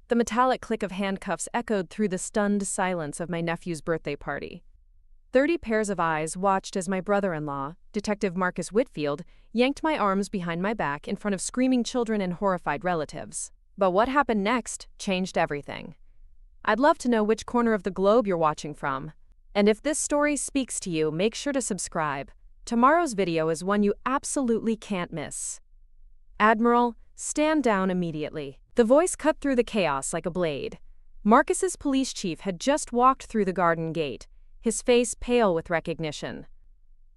The metallic click of handcuffs echoed through the stunned silence of my nephew's birthday party. 30 pairs of eyes watched as my brother-in-law, Detective Marcus Whitfield, yanked my arms behind my back in front of screaming children and horrified relatives. But what happened next changed everything. I'd love to know which corner of the globe you're watching from. And if this story speaks to you, make sure to subscribe. Tomorrow's video is one you absolutely can't miss. Admiral, stand down immediately. The voice cut through the chaos like a blade. Marcus's police chief had just walked through the garden gate, his face pale with recognition.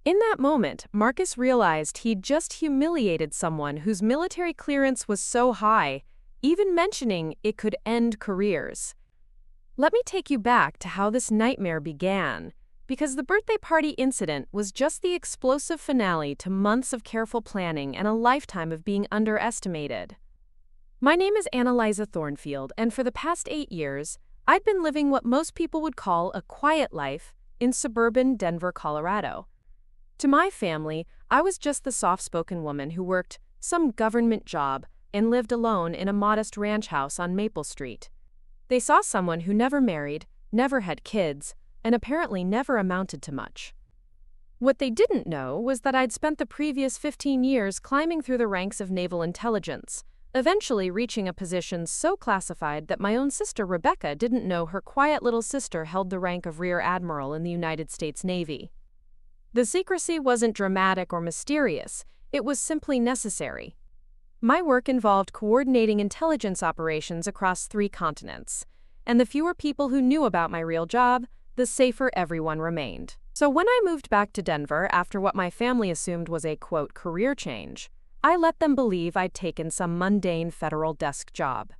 In that moment, Marcus realized he'd just humiliated someone whose military clearance was so high, even mentioning it could end careers. Let me take you back to how this nightmare began, because the birthday party incident was just the explosive finale to months of careful planning and a lifetime of being underestimated. My name is Annalisa Thornfield, and for the past 8 years, I'd been living what most people would call a quiet life in suburban Denver, Colorado. To my family, I was just the soft-spoken woman who worked some government job and lived alone in a modest ranch house on Maple Street. They saw someone who never married, never had kids, and apparently never amounted to much. What they didn't know was that I'd spent the previous 15 years climbing through the ranks of naval intelligence, eventually reaching a position so classified that my own sister Rebecca didn't know her quiet little sister held the rank of Rear Admiral in the United States Navy. The secrecy wasn't dramatic or mysterious, it was simply necessary. My work involved coordinating intelligence operations across 3 continents, and the fewer people who knew about my real job, the safer everyone remained. So when I moved back to Denver after what my family assumed was a, quote, career change, I let them believe I'd taken some mundane federal desk job.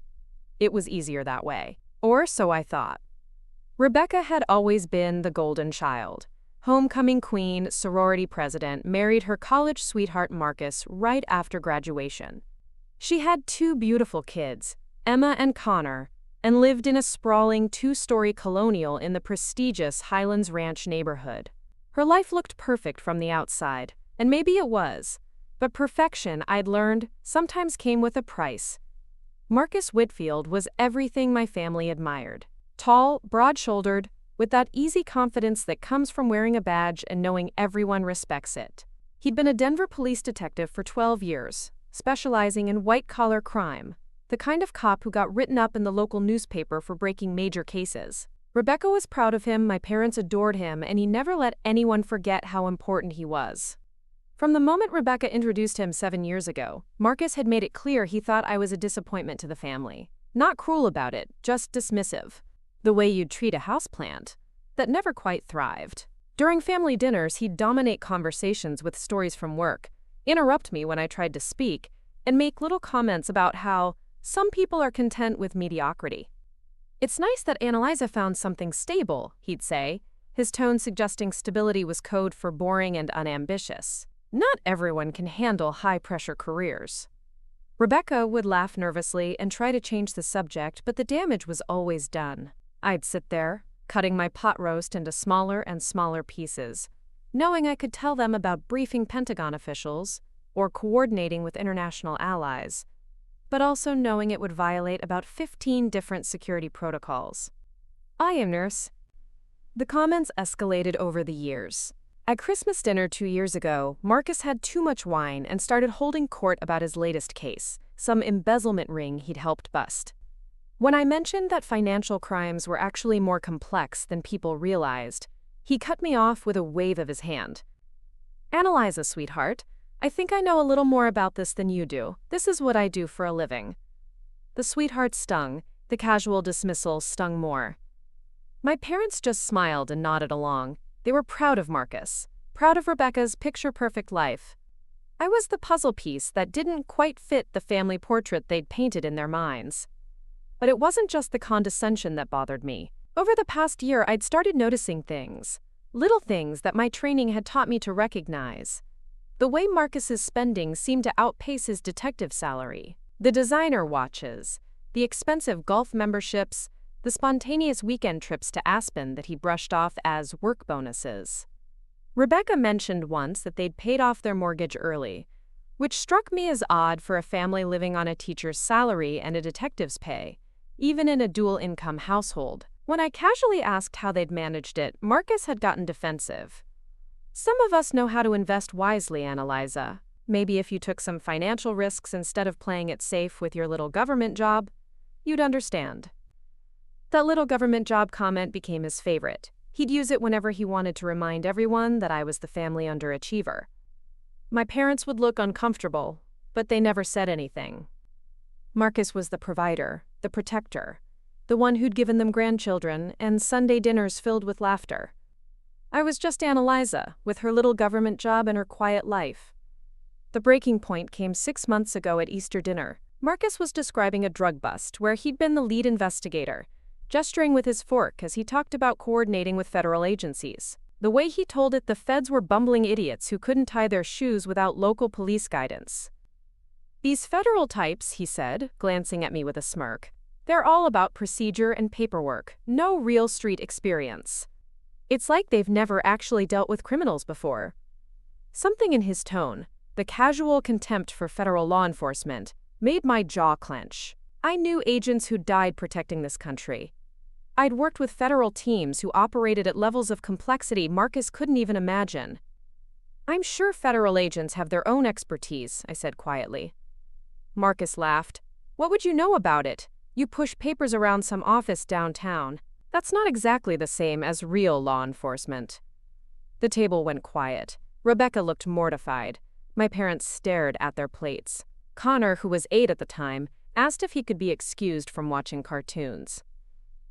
It was easier that way. Or so I thought. Rebecca had always been the golden child. Homecoming queen, sorority president, married her college sweetheart Marcus right after graduation. She had 2 beautiful kids, Emma and Connor, and lived in a sprawling 2-story colonial in the prestigious Highlands Ranch neighborhood. Her life looked perfect from the outside, and maybe it was. But perfection, I'd learned, sometimes came with a price. Marcus Whitfield was everything my family admired. Tall, broad-shouldered, with that easy confidence that comes from wearing a badge and knowing everyone respects it. He'd been a Denver police detective for 12 years, specializing in white-collar crime, the kind of cop who got written up in the local newspaper for breaking major cases. Rebecca was proud of him, my parents adored him, and he never let anyone forget how important he was. From the moment Rebecca introduced him 7 years ago, Marcus had made it clear he thought I was a disappointment to the family. Not cruel about it, just dismissive. The way you'd treat a houseplant that never quite thrived. During family dinners, he'd dominate conversations with stories from work, interrupt me when I tried to speak, and make little comments about how some people are content with mediocrity. "It's nice that Annalisa found something stable," he'd say, his tone suggesting stability was code for boring and unambitious. Not everyone can handle high-pressure careers. Rebecca would laugh nervously and try to change the subject, but the damage was always done. I'd sit there, cutting my pot roast into smaller and smaller pieces, knowing I could tell them about briefing Pentagon officials or coordinating with international allies, but also knowing it would violate about 15 different security protocols. "I am nurse." The comments escalated over the years. At Christmas dinner 2 years ago, Marcus had too much wine and started holding court about his latest case, some embezzlement ring he'd helped bust. When I mentioned that financial crimes were actually more complex than people realized, he cut me off with a wave of his hand. "Annalisa, sweetheart, I think I know a little more about this than you do. This is what I do for a living." The sweetheart stung, the casual dismissal stung more. My parents just smiled and nodded along. They were proud of Marcus, proud of Rebecca's picture-perfect life. I was the puzzle piece that didn't quite fit the family portrait they'd painted in their minds. But it wasn't just the condescension that bothered me. Over the past year, I'd started noticing things, little things that my training had taught me to recognize. The way Marcus's spending seemed to outpace his detective salary. The designer watches, the expensive golf memberships, the spontaneous weekend trips to Aspen that he brushed off as work bonuses. Rebecca mentioned once that they'd paid off their mortgage early, which struck me as odd for a family living on a teacher's salary and a detective's pay, even in a dual-income household. When I casually asked how they'd managed it, Marcus had gotten defensive. Some of us know how to invest wisely, Annalisa. Maybe if you took some financial risks instead of playing it safe with your little government job, you'd understand. That little government job comment became his favorite. He'd use it whenever he wanted to remind everyone that I was the family underachiever. My parents would look uncomfortable, but they never said anything. Marcus was the provider, the protector, the one who'd given them grandchildren and Sunday dinners filled with laughter. I was just Annalisa, with her little government job and her quiet life. The breaking point came 6 months ago at Easter dinner. Marcus was describing a drug bust where he'd been the lead investigator, gesturing with his fork as he talked about coordinating with federal agencies. The way he told it, the feds were bumbling idiots who couldn't tie their shoes without local police guidance. These federal types, he said, glancing at me with a smirk, they're all about procedure and paperwork, no real street experience. It's like they've never actually dealt with criminals before. Something in his tone, the casual contempt for federal law enforcement, made my jaw clench. I knew agents who died protecting this country. I'd worked with federal teams who operated at levels of complexity Marcus couldn't even imagine. I'm sure federal agents have their own expertise, I said quietly. Marcus laughed. What would you know about it? You push papers around some office downtown. That's not exactly the same as real law enforcement. The table went quiet. Rebecca looked mortified. My parents stared at their plates. Connor, who was 8 at the time, asked if he could be excused from watching cartoons.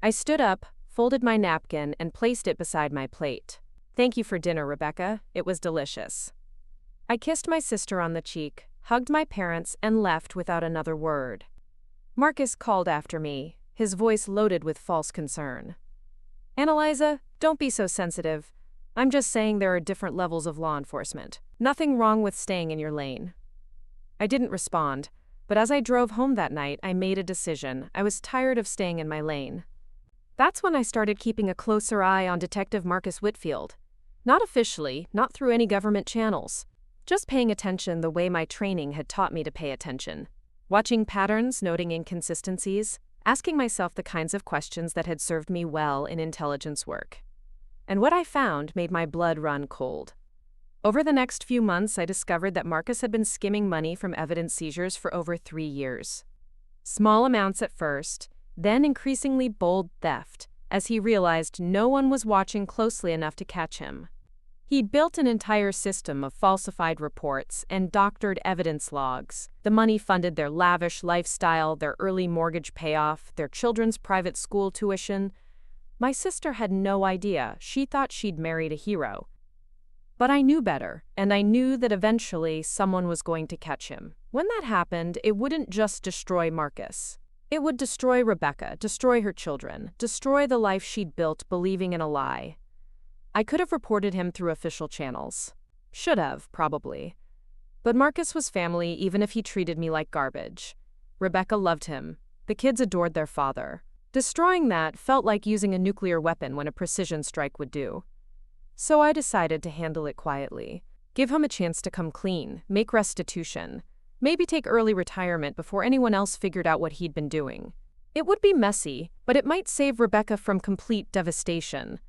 I stood up, folded my napkin, and placed it beside my plate. Thank you for dinner, Rebecca. It was delicious. I kissed my sister on the cheek, hugged my parents, and left without another word. Marcus called after me, his voice loaded with false concern. Annalisa, don't be so sensitive. I'm just saying there are different levels of law enforcement. Nothing wrong with staying in your lane. I didn't respond, but as I drove home that night, I made a decision. I was tired of staying in my lane. That's when I started keeping a closer eye on Detective Marcus Whitfield. Not officially, not through any government channels. Just paying attention the way my training had taught me to pay attention. Watching patterns, noting inconsistencies, asking myself the kinds of questions that had served me well in intelligence work. And what I found made my blood run cold. Over the next few months, I discovered that Marcus had been skimming money from evidence seizures for over 3 years. Small amounts at first, then increasingly bold theft, as he realized no one was watching closely enough to catch him. He'd built an entire system of falsified reports and doctored evidence logs. The money funded their lavish lifestyle, their early mortgage payoff, their children's private school tuition. My sister had no idea. She thought she'd married a hero. But I knew better, and I knew that eventually someone was going to catch him. When that happened, it wouldn't just destroy Marcus. It would destroy Rebecca, destroy her children, destroy the life she'd built believing in a lie. I could have reported him through official channels. Should have, probably. But Marcus was family even if he treated me like garbage. Rebecca loved him. The kids adored their father. Destroying that felt like using a nuclear weapon when a precision strike would do. So I decided to handle it quietly. Give him a chance to come clean, make restitution, maybe take early retirement before anyone else figured out what he'd been doing. It would be messy, but it might save Rebecca from complete devastation.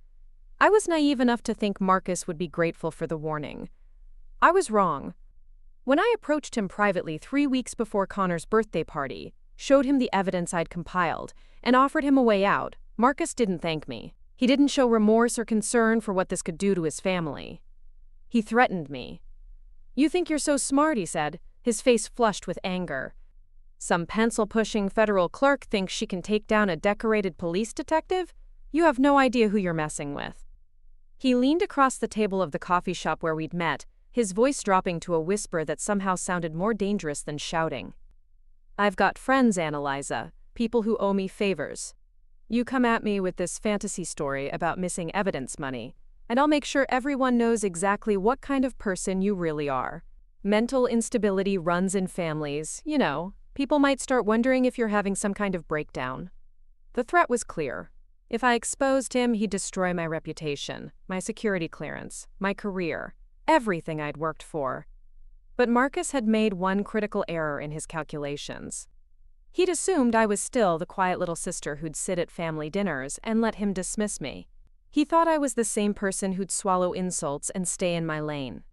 I was naive enough to think Marcus would be grateful for the warning. I was wrong. When I approached him privately 3 weeks before Connor's birthday party, showed him the evidence I'd compiled, and offered him a way out, Marcus didn't thank me. He didn't show remorse or concern for what this could do to his family. He threatened me. "You think you're so smart," he said, his face flushed with anger. "Some pencil-pushing federal clerk thinks she can take down a decorated police detective? You have no idea who you're messing with." He leaned across the table of the coffee shop where we'd met, his voice dropping to a whisper that somehow sounded more dangerous than shouting. "I've got friends, Annalisa, people who owe me favors. You come at me with this fantasy story about missing evidence money, and I'll make sure everyone knows exactly what kind of person you really are. Mental instability runs in families, you know. People might start wondering if you're having some kind of breakdown." The threat was clear. If I exposed him, he'd destroy my reputation, my security clearance, my career, everything I'd worked for. But Marcus had made one critical error in his calculations. He'd assumed I was still the quiet little sister who'd sit at family dinners and let him dismiss me. He thought I was the same person who'd swallow insults and stay in my lane.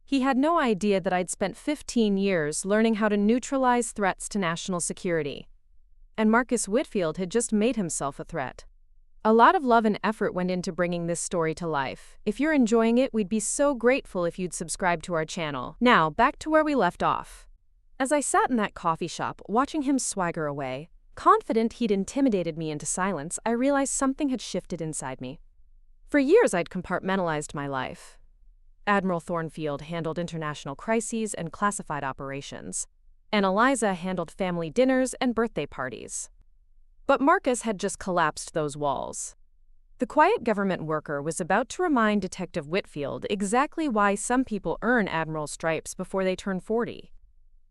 He had no idea that I'd spent 15 years learning how to neutralize threats to national security. And Marcus Whitfield had just made himself a threat. A lot of love and effort went into bringing this story to life. If you're enjoying it, we'd be so grateful if you'd subscribe to our channel. Now, back to where we left off. As I sat in that coffee shop, watching him swagger away, confident he'd intimidated me into silence, I realized something had shifted inside me. For years, I'd compartmentalized my life. Admiral Thornfield handled international crises and classified operations, and Eliza handled family dinners and birthday parties. But Marcus had just collapsed those walls. The quiet government worker was about to remind Detective Whitfield exactly why some people earn Admiral stripes before they turn 40.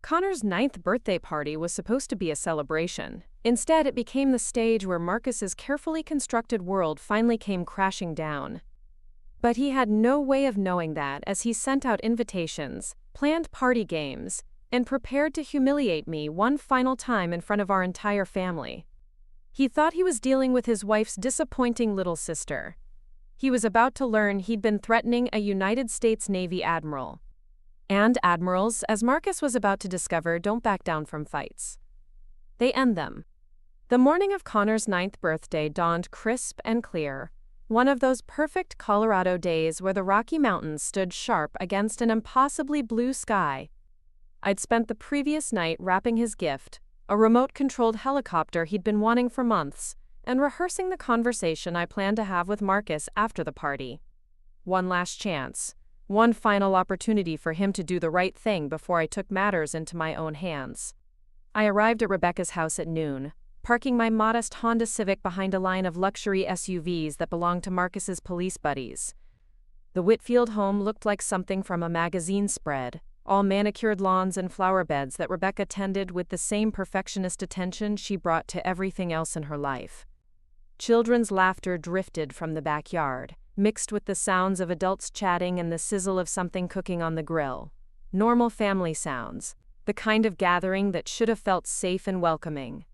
Connor's 9th birthday party was supposed to be a celebration. Instead, it became the stage where Marcus's carefully constructed world finally came crashing down. But he had no way of knowing that as he sent out invitations, planned party games, and prepared to humiliate me one final time in front of our entire family. He thought he was dealing with his wife's disappointing little sister. He was about to learn he'd been threatening a United States Navy admiral. And admirals, as Marcus was about to discover, don't back down from fights. They end them. The morning of Connor's 9th birthday dawned crisp and clear, one of those perfect Colorado days where the Rocky Mountains stood sharp against an impossibly blue sky. I'd spent the previous night wrapping his gift, a remote-controlled helicopter he'd been wanting for months, and rehearsing the conversation I planned to have with Marcus after the party. One last chance. One final opportunity for him to do the right thing before I took matters into my own hands. I arrived at Rebecca's house at noon, parking my modest Honda Civic behind a line of luxury SUVs that belonged to Marcus's police buddies. The Whitfield home looked like something from a magazine spread, all manicured lawns and flower beds that Rebecca tended with the same perfectionist attention she brought to everything else in her life. Children's laughter drifted from the backyard, mixed with the sounds of adults chatting and the sizzle of something cooking on the grill. Normal family sounds, the kind of gathering that should have felt safe and welcoming.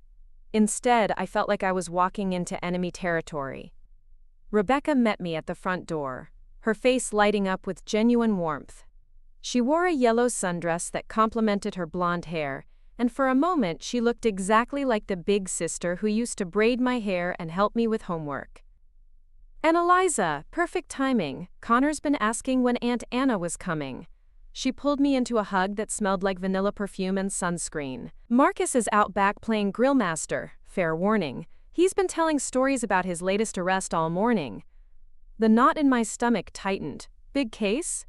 Instead, I felt like I was walking into enemy territory. Rebecca met me at the front door, her face lighting up with genuine warmth. She wore a yellow sundress that complemented her blonde hair, and for a moment she looked exactly like the big sister who used to braid my hair and help me with homework. And Eliza, perfect timing. Connor's been asking when Aunt Anna was coming. She pulled me into a hug that smelled like vanilla perfume and sunscreen. Marcus is out back playing grill master. Fair warning. He's been telling stories about his latest arrest all morning. The knot in my stomach tightened. Big case?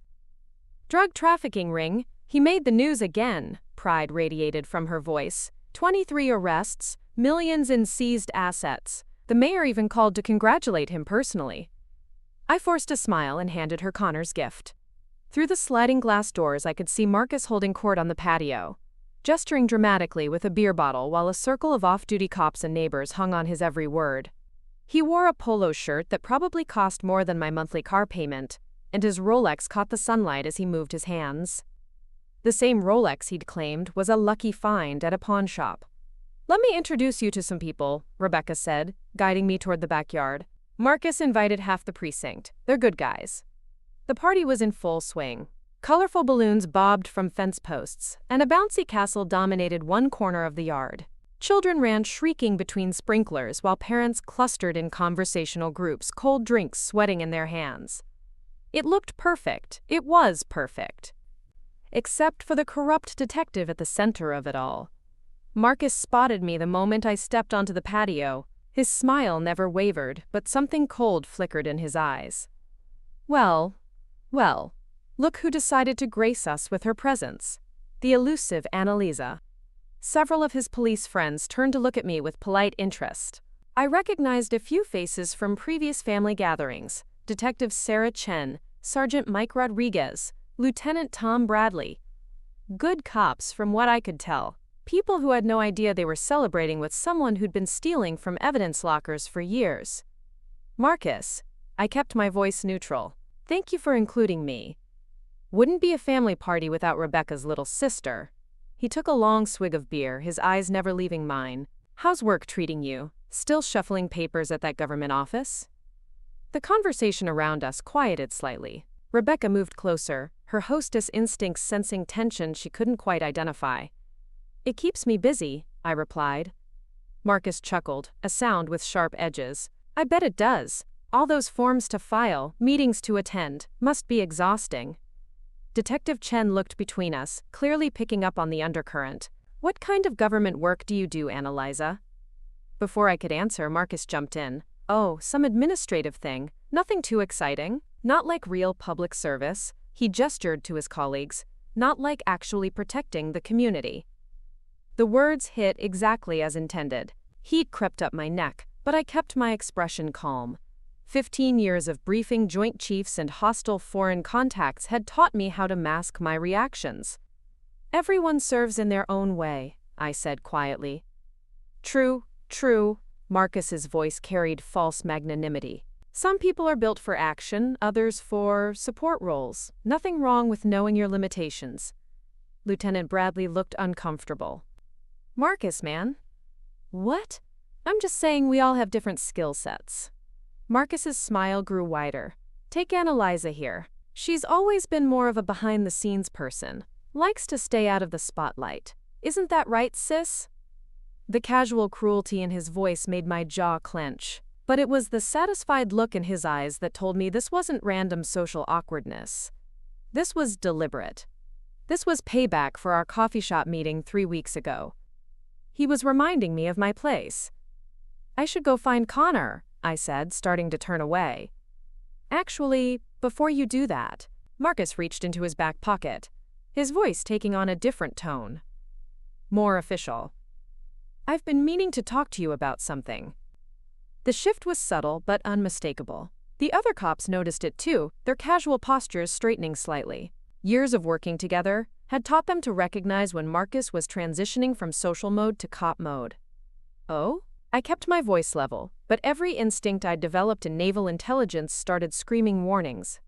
Drug trafficking ring. He made the news again. Pride radiated from her voice. 23 arrests, millions in seized assets. The mayor even called to congratulate him personally. I forced a smile and handed her Connor's gift. Through the sliding glass doors, I could see Marcus holding court on the patio, gesturing dramatically with a beer bottle while a circle of off-duty cops and neighbors hung on his every word. He wore a polo shirt that probably cost more than my monthly car payment, and his Rolex caught the sunlight as he moved his hands. The same Rolex he'd claimed was a lucky find at a pawn shop. "Let me introduce you to some people," Rebecca said, guiding me toward the backyard. Marcus invited half the precinct. They're good guys. The party was in full swing. Colorful balloons bobbed from fence posts, and a bouncy castle dominated one corner of the yard. Children ran shrieking between sprinklers while parents clustered in conversational groups, cold drinks sweating in their hands. It looked perfect. It was perfect. Except for the corrupt detective at the center of it all. Marcus spotted me the moment I stepped onto the patio. His smile never wavered, but something cold flickered in his eyes. Well, look who decided to grace us with her presence. The elusive Annalisa. Several of his police friends turned to look at me with polite interest. I recognized a few faces from previous family gatherings. Detective Sarah Chen, Sergeant Mike Rodriguez, Lieutenant Tom Bradley. Good cops from what I could tell. People who had no idea they were celebrating with someone who'd been stealing from evidence lockers for years. Marcus, I kept my voice neutral. Thank you for including me. Wouldn't be a family party without Rebecca's little sister. He took a long swig of beer, his eyes never leaving mine. How's work treating you? Still shuffling papers at that government office? The conversation around us quieted slightly. Rebecca moved closer, her hostess instincts sensing tension she couldn't quite identify. It keeps me busy, I replied. Marcus chuckled, a sound with sharp edges. I bet it does. All those forms to file, meetings to attend, must be exhausting. Detective Chen looked between us, clearly picking up on the undercurrent. What kind of government work do you do, Annalisa? Before I could answer, Marcus jumped in. Oh, some administrative thing. Nothing too exciting. Not like real public service. He gestured to his colleagues. Not like actually protecting the community. The words hit exactly as intended. Heat crept up my neck, but I kept my expression calm. 15 years of briefing Joint Chiefs and hostile foreign contacts had taught me how to mask my reactions. Everyone serves in their own way, I said quietly. True, Marcus's voice carried false magnanimity. Some people are built for action, others for support roles. Nothing wrong with knowing your limitations. Lieutenant Bradley looked uncomfortable. Marcus, man. What? I'm just saying we all have different skill sets. Marcus's smile grew wider. Take Annalisa here. She's always been more of a behind-the-scenes person. Likes to stay out of the spotlight. Isn't that right, sis? The casual cruelty in his voice made my jaw clench. But it was the satisfied look in his eyes that told me this wasn't random social awkwardness. This was deliberate. This was payback for our coffee shop meeting 3 weeks ago. He was reminding me of my place. I should go find Connor, I said, starting to turn away. Actually, before you do that, Marcus reached into his back pocket, his voice taking on a different tone. More official. I've been meaning to talk to you about something. The shift was subtle but unmistakable. The other cops noticed it too, their casual postures straightening slightly. Years of working together had taught them to recognize when Marcus was transitioning from social mode to cop mode. Oh? I kept my voice level, but every instinct I'd developed in naval intelligence started screaming warnings.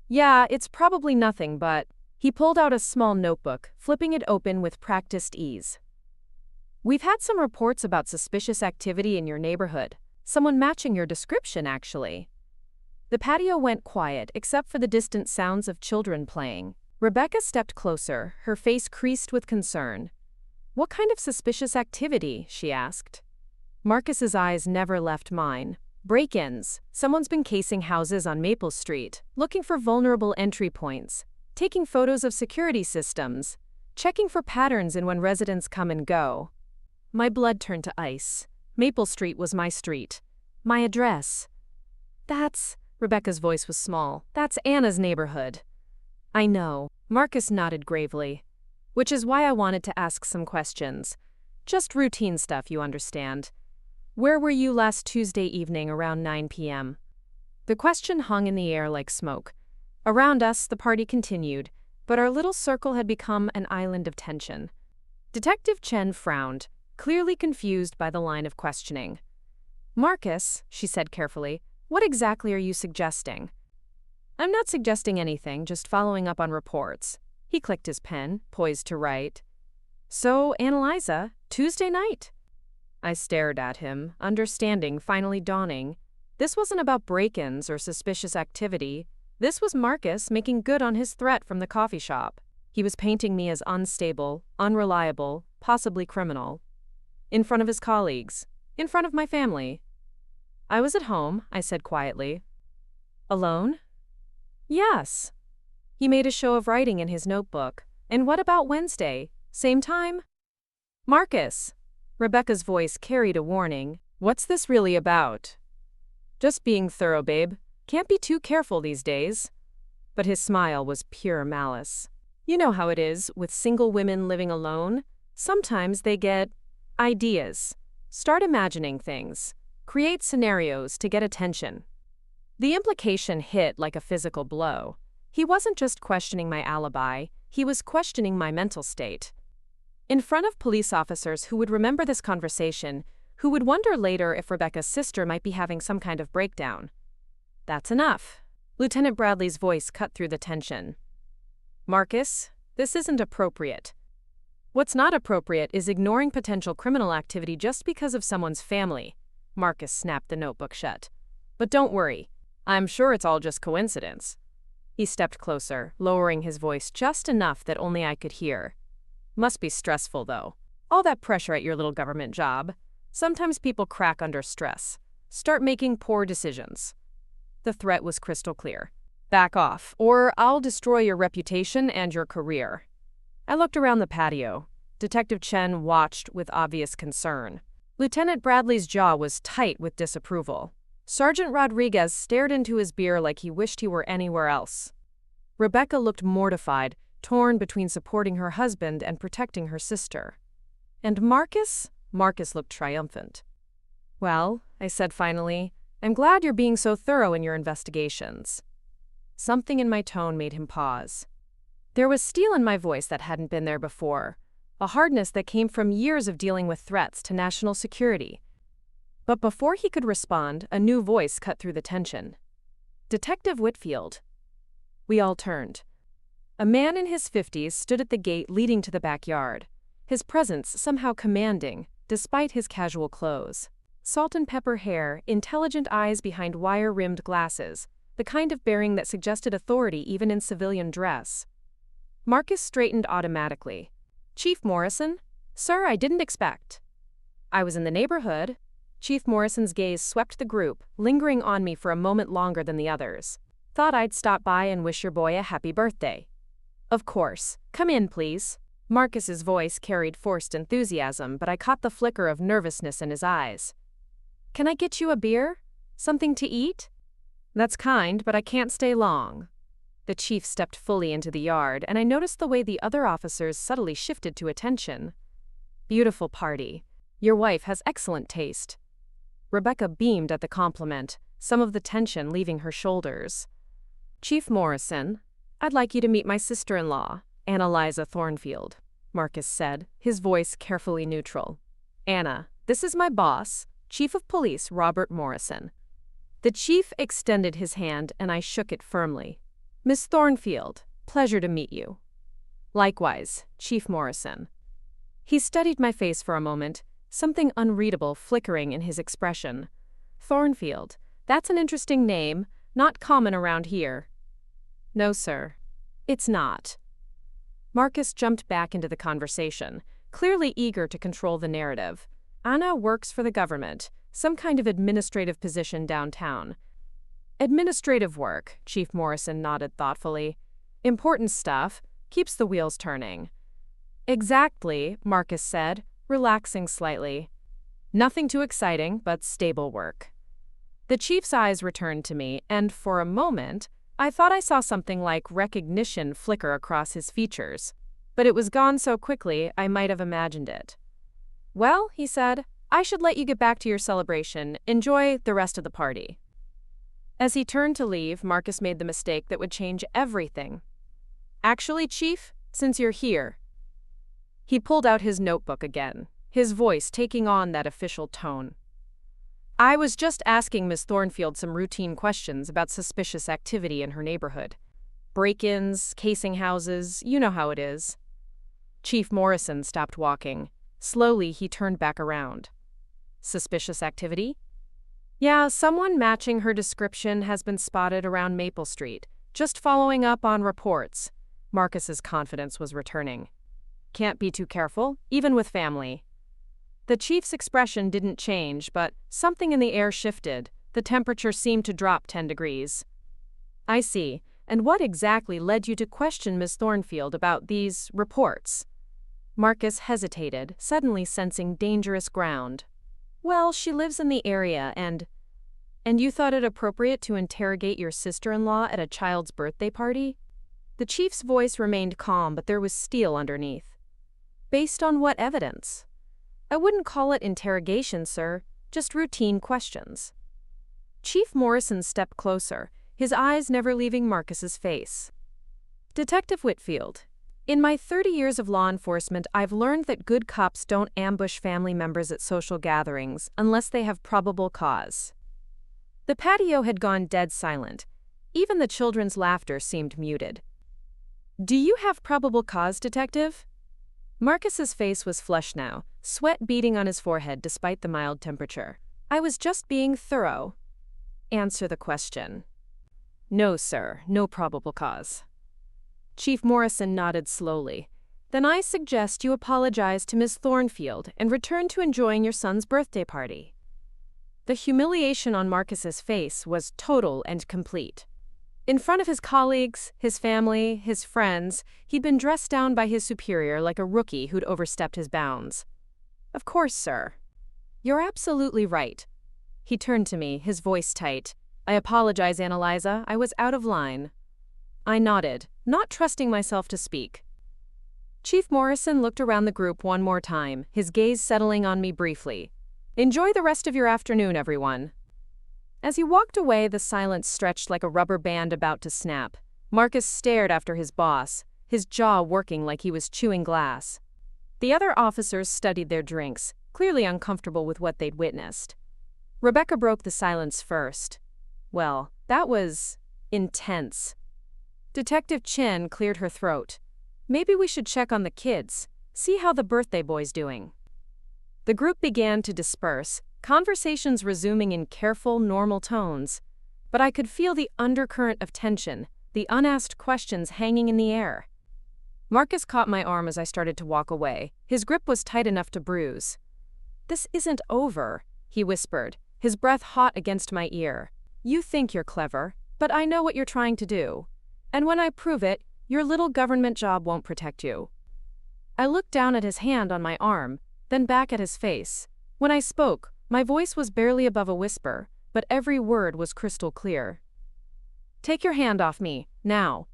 Yeah, it's probably nothing, but... He pulled out a small notebook, flipping it open with practiced ease. We've had some reports about suspicious activity in your neighborhood. Someone matching your description, actually. The patio went quiet, except for the distant sounds of children playing. Rebecca stepped closer, her face creased with concern. What kind of suspicious activity? She asked. Marcus's eyes never left mine. Break-ins. Someone's been casing houses on Maple Street, looking for vulnerable entry points, taking photos of security systems, checking for patterns in when residents come and go. My blood turned to ice. Maple Street was my street. My address. Rebecca's voice was small. That's Anna's neighborhood. I know. Marcus nodded gravely. Which is why I wanted to ask some questions. Just routine stuff, you understand. Where were you last Tuesday evening around 9 p.m.? The question hung in the air like smoke. Around us, the party continued, but our little circle had become an island of tension. Detective Chen frowned, clearly confused by the line of questioning. Marcus, she said carefully, what exactly are you suggesting? I'm not suggesting anything, just following up on reports. He clicked his pen, poised to write. So, Annalisa, Tuesday night? I stared at him, understanding finally dawning. This wasn't about break-ins or suspicious activity. This was Marcus making good on his threat from the coffee shop. He was painting me as unstable, unreliable, possibly criminal. In front of his colleagues. In front of my family. I was at home, I said quietly. Alone? Yes. He made a show of writing in his notebook. And what about Wednesday? Same time? Marcus. Rebecca's voice carried a warning. What's this really about? Just being thorough, babe. Can't be too careful these days. But his smile was pure malice. You know how it is with single women living alone. Sometimes they get ideas. Start imagining things. Create scenarios to get attention. The implication hit like a physical blow. He wasn't just questioning my alibi, he was questioning my mental state. In front of police officers who would remember this conversation, who would wonder later if Rebecca's sister might be having some kind of breakdown. That's enough. Lieutenant Bradley's voice cut through the tension. Marcus, this isn't appropriate. What's not appropriate is ignoring potential criminal activity just because of someone's family. Marcus snapped the notebook shut. But don't worry. I'm sure it's all just coincidence. He stepped closer, lowering his voice just enough that only I could hear. Must be stressful, though. All that pressure at your little government job. Sometimes people crack under stress. Start making poor decisions. The threat was crystal clear. Back off, or I'll destroy your reputation and your career. I looked around the patio. Detective Chen watched with obvious concern. Lieutenant Bradley's jaw was tight with disapproval. Sergeant Rodriguez stared into his beer like he wished he were anywhere else. Rebecca looked mortified, torn between supporting her husband and protecting her sister. And Marcus? Marcus looked triumphant. Well, I said finally, I'm glad you're being so thorough in your investigations. Something in my tone made him pause. There was steel in my voice that hadn't been there before, a hardness that came from years of dealing with threats to national security. But before he could respond, a new voice cut through the tension. Detective Whitfield. We all turned. A man in his 50s stood at the gate leading to the backyard, his presence somehow commanding, despite his casual clothes. Salt and pepper hair, intelligent eyes behind wire-rimmed glasses, the kind of bearing that suggested authority even in civilian dress. Marcus straightened automatically. Chief Morrison? Sir, I didn't expect. I was in the neighborhood. Chief Morrison's gaze swept the group, lingering on me for a moment longer than the others. Thought I'd stop by and wish your boy a happy birthday. Of course. Come in, please. Marcus's voice carried forced enthusiasm, but I caught the flicker of nervousness in his eyes. Can I get you a beer? Something to eat? That's kind, but I can't stay long. The chief stepped fully into the yard, and I noticed the way the other officers subtly shifted to attention. Beautiful party. Your wife has excellent taste. Rebecca beamed at the compliment, some of the tension leaving her shoulders. Chief Morrison, I'd like you to meet my sister-in-law, Annalisa Thornfield, Marcus said, his voice carefully neutral. Anna, this is my boss, Chief of Police Robert Morrison. The chief extended his hand and I shook it firmly. Miss Thornfield, pleasure to meet you. Likewise, Chief Morrison. He studied my face for a moment, something unreadable flickering in his expression. Thornfield, that's an interesting name, not common around here. No, sir. It's not. Marcus jumped back into the conversation, clearly eager to control the narrative. Anna works for the government, some kind of administrative position downtown. Administrative work, Chief Morrison nodded thoughtfully. Important stuff, keeps the wheels turning. Exactly, Marcus said, relaxing slightly. Nothing too exciting, but stable work. The chief's eyes returned to me, and for a moment, I thought I saw something like recognition flicker across his features. But it was gone so quickly, I might have imagined it. Well, he said, I should let you get back to your celebration. Enjoy the rest of the party. As he turned to leave, Marcus made the mistake that would change everything. Actually, Chief, since you're here. He pulled out his notebook again, his voice taking on that official tone. I was just asking Miss Thornfield some routine questions about suspicious activity in her neighborhood. Break-ins, casing houses, you know how it is. Chief Morrison stopped walking. Slowly, he turned back around. Suspicious activity? Yeah, someone matching her description has been spotted around Maple Street, just following up on reports. Marcus's confidence was returning. Can't be too careful, even with family. The chief's expression didn't change, but something in the air shifted. The temperature seemed to drop 10 degrees. I see. And what exactly led you to question Miss Thornfield about these reports? Marcus hesitated, suddenly sensing dangerous ground. Well, she lives in the area and you thought it appropriate to interrogate your sister-in-law at a child's birthday party? The chief's voice remained calm, but there was steel underneath. Based on what evidence? I wouldn't call it interrogation, sir, just routine questions. Chief Morrison stepped closer, his eyes never leaving Marcus's face. Detective Whitfield, in my 30 years of law enforcement, I've learned that good cops don't ambush family members at social gatherings unless they have probable cause. The patio had gone dead silent. Even the children's laughter seemed muted. Do you have probable cause, Detective? Marcus's face was flushed now, sweat beading on his forehead despite the mild temperature. I was just being thorough. Answer the question. No, sir, no probable cause. Chief Morrison nodded slowly. Then I suggest you apologize to Miss Thornfield and return to enjoying your son's birthday party. The humiliation on Marcus's face was total and complete. In front of his colleagues, his family, his friends, he'd been dressed down by his superior like a rookie who'd overstepped his bounds. Of course, sir. You're absolutely right. He turned to me, his voice tight. I apologize, Annalisa, I was out of line. I nodded, not trusting myself to speak. Chief Morrison looked around the group one more time, his gaze settling on me briefly. Enjoy the rest of your afternoon, everyone. As he walked away, the silence stretched like a rubber band about to snap. Marcus stared after his boss, his jaw working like he was chewing glass. The other officers studied their drinks, clearly uncomfortable with what they'd witnessed. Rebecca broke the silence first. Well, that was intense. Detective Chen cleared her throat. Maybe we should check on the kids, see how the birthday boy's doing. The group began to disperse, conversations resuming in careful, normal tones. But I could feel the undercurrent of tension, the unasked questions hanging in the air. Marcus caught my arm as I started to walk away. His grip was tight enough to bruise. This isn't over, he whispered, his breath hot against my ear. You think you're clever, but I know what you're trying to do. And when I prove it, your little government job won't protect you. I looked down at his hand on my arm, then back at his face. When I spoke, my voice was barely above a whisper, but every word was crystal clear. Take your hand off me, now.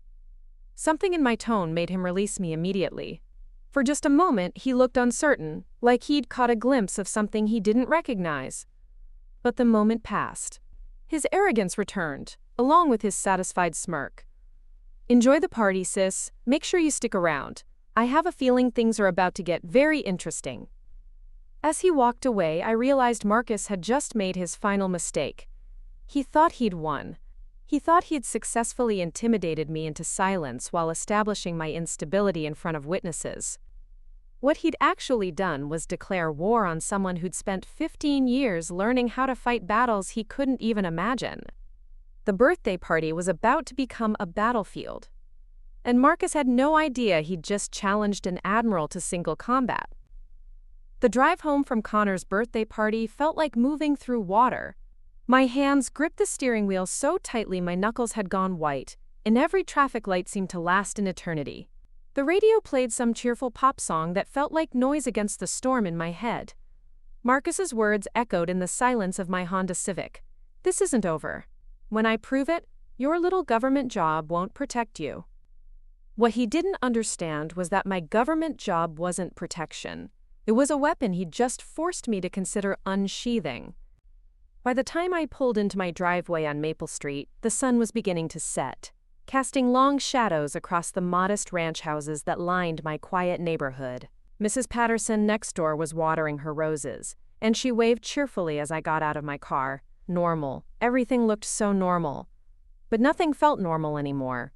Something in my tone made him release me immediately. For just a moment, he looked uncertain, like he'd caught a glimpse of something he didn't recognize. But the moment passed. His arrogance returned, along with his satisfied smirk. Enjoy the party, sis. Make sure you stick around. I have a feeling things are about to get very interesting. As he walked away, I realized Marcus had just made his final mistake. He thought he'd won. He thought he'd successfully intimidated me into silence while establishing my instability in front of witnesses. What he'd actually done was declare war on someone who'd spent 15 years learning how to fight battles he couldn't even imagine. The birthday party was about to become a battlefield. And Marcus had no idea he'd just challenged an admiral to single combat. The drive home from Connor's birthday party felt like moving through water. My hands gripped the steering wheel so tightly my knuckles had gone white, and every traffic light seemed to last an eternity. The radio played some cheerful pop song that felt like noise against the storm in my head. Marcus's words echoed in the silence of my Honda Civic. This isn't over. When I prove it, your little government job won't protect you. What he didn't understand was that my government job wasn't protection. It was a weapon he'd just forced me to consider unsheathing. By the time I pulled into my driveway on Maple Street, the sun was beginning to set, casting long shadows across the modest ranch houses that lined my quiet neighborhood. Mrs. Patterson next door was watering her roses, and she waved cheerfully as I got out of my car. Normal. Everything looked so normal. But nothing felt normal anymore.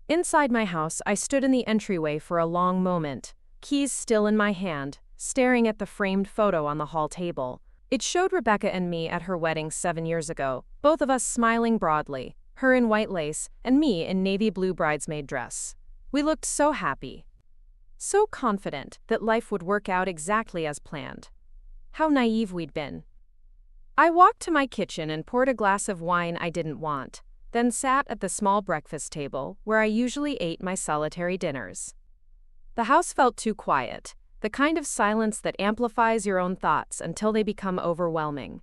Inside my house, I stood in the entryway for a long moment, keys still in my hand, staring at the framed photo on the hall table. It showed Rebecca and me at her wedding 7 years ago, both of us smiling broadly, her in white lace and me in navy blue bridesmaid dress. We looked so happy, so confident that life would work out exactly as planned. How naive we'd been. I walked to my kitchen and poured a glass of wine I didn't want, then sat at the small breakfast table where I usually ate my solitary dinners. The house felt too quiet, the kind of silence that amplifies your own thoughts until they become overwhelming.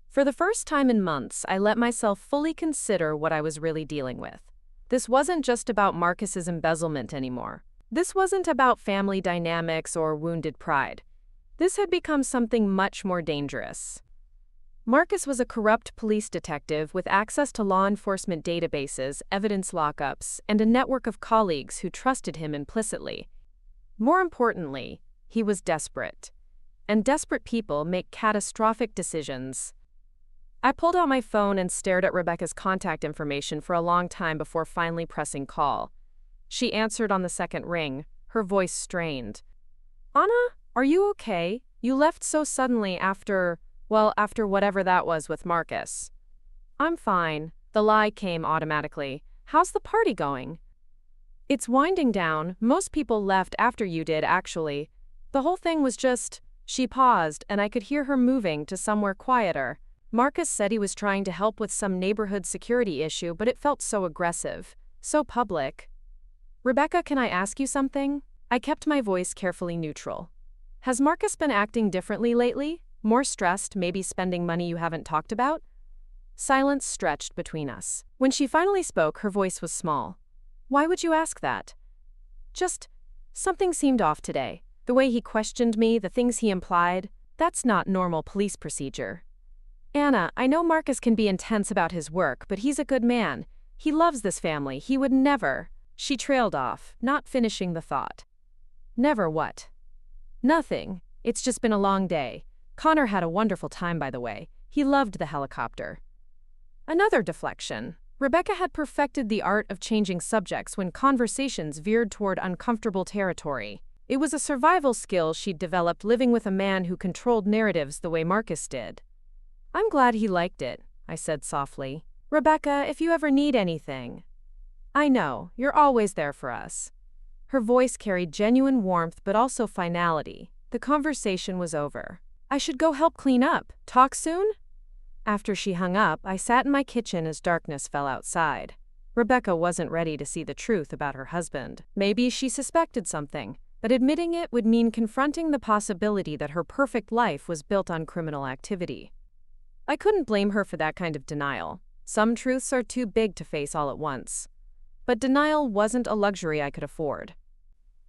For the first time in months, I let myself fully consider what I was really dealing with. This wasn't just about Marcus's embezzlement anymore. This wasn't about family dynamics or wounded pride. This had become something much more dangerous. Marcus was a corrupt police detective with access to law enforcement databases, evidence lockups, and a network of colleagues who trusted him implicitly. More importantly, he was desperate. And desperate people make catastrophic decisions. I pulled out my phone and stared at Rebecca's contact information for a long time before finally pressing call. She answered on the second ring, her voice strained. Anna, are you okay? You left so suddenly after whatever that was with Marcus. I'm fine. The lie came automatically. How's the party going? It's winding down. Most people left after you did, actually. The whole thing was just… She paused, and I could hear her moving to somewhere quieter. Marcus said he was trying to help with some neighborhood security issue, but it felt so aggressive, so public. Rebecca, can I ask you something? I kept my voice carefully neutral. Has Marcus been acting differently lately? More stressed, maybe spending money you haven't talked about? Silence stretched between us. When she finally spoke, her voice was small. Why would you ask that? Just… something seemed off today. The way he questioned me, the things he implied, that's not normal police procedure. Anna, I know Marcus can be intense about his work, but he's a good man. He loves this family. He would never… She trailed off, not finishing the thought. Never what? Nothing. It's just been a long day. Connor had a wonderful time, by the way. He loved the helicopter. Another deflection. Rebecca had perfected the art of changing subjects when conversations veered toward uncomfortable territory. It was a survival skill she'd developed living with a man who controlled narratives the way Marcus did. I'm glad he liked it, I said softly. Rebecca, if you ever need anything. I know, you're always there for us. Her voice carried genuine warmth but also finality. The conversation was over. I should go help clean up. Talk soon? After she hung up, I sat in my kitchen as darkness fell outside. Rebecca wasn't ready to see the truth about her husband. Maybe she suspected something, but admitting it would mean confronting the possibility that her perfect life was built on criminal activity. I couldn't blame her for that kind of denial. Some truths are too big to face all at once. But denial wasn't a luxury I could afford.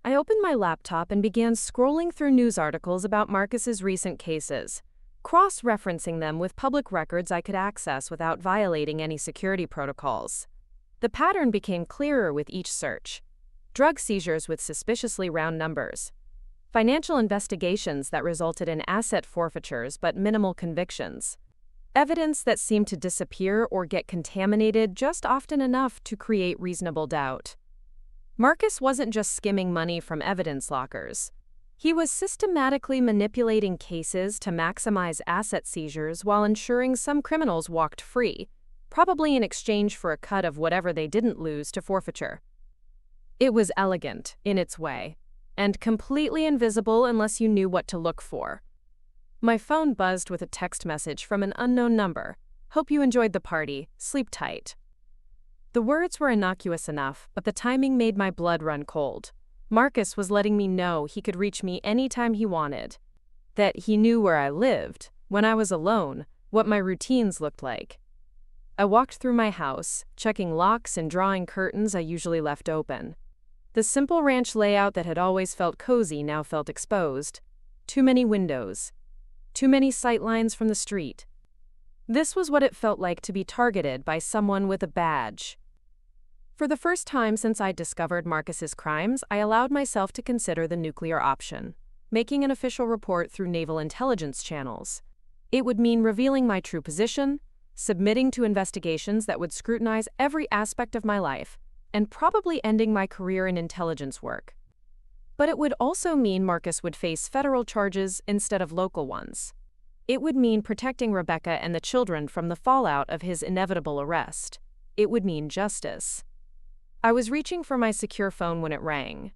I opened my laptop and began scrolling through news articles about Marcus's recent cases, cross-referencing them with public records I could access without violating any security protocols. The pattern became clearer with each search. Drug seizures with suspiciously round numbers. Financial investigations that resulted in asset forfeitures but minimal convictions. Evidence that seemed to disappear or get contaminated just often enough to create reasonable doubt. Marcus wasn't just skimming money from evidence lockers. He was systematically manipulating cases to maximize asset seizures while ensuring some criminals walked free, probably in exchange for a cut of whatever they didn't lose to forfeiture. It was elegant, in its way, and completely invisible unless you knew what to look for. My phone buzzed with a text message from an unknown number. Hope you enjoyed the party. Sleep tight. The words were innocuous enough, but the timing made my blood run cold. Marcus was letting me know he could reach me anytime he wanted. That he knew where I lived, when I was alone, what my routines looked like. I walked through my house, checking locks and drawing curtains I usually left open. The simple ranch layout that had always felt cozy now felt exposed. Too many windows. Too many sightlines from the street. This was what it felt like to be targeted by someone with a badge. For the first time since I'd discovered Marcus's crimes, I allowed myself to consider the nuclear option, making an official report through naval intelligence channels. It would mean revealing my true position, submitting to investigations that would scrutinize every aspect of my life, and probably ending my career in intelligence work. But it would also mean Marcus would face federal charges instead of local ones. It would mean protecting Rebecca and the children from the fallout of his inevitable arrest. It would mean justice. I was reaching for my secure phone when it rang.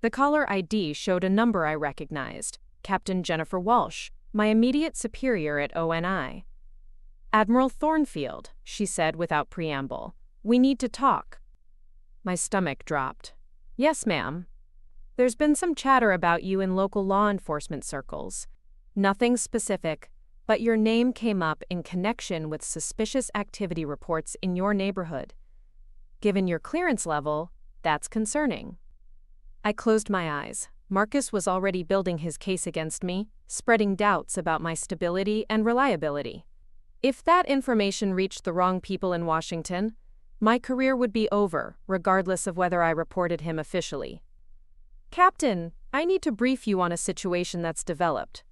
The caller ID showed a number I recognized, Captain Jennifer Walsh, my immediate superior at ONI. Admiral Thornfield, she said without preamble. We need to talk. My stomach dropped. Yes, ma'am. There's been some chatter about you in local law enforcement circles. Nothing specific, but your name came up in connection with suspicious activity reports in your neighborhood. Given your clearance level, that's concerning. I closed my eyes. Marcus was already building his case against me, spreading doubts about my stability and reliability. If that information reached the wrong people in Washington, my career would be over, regardless of whether I reported him officially. Captain, I need to brief you on a situation that's developed.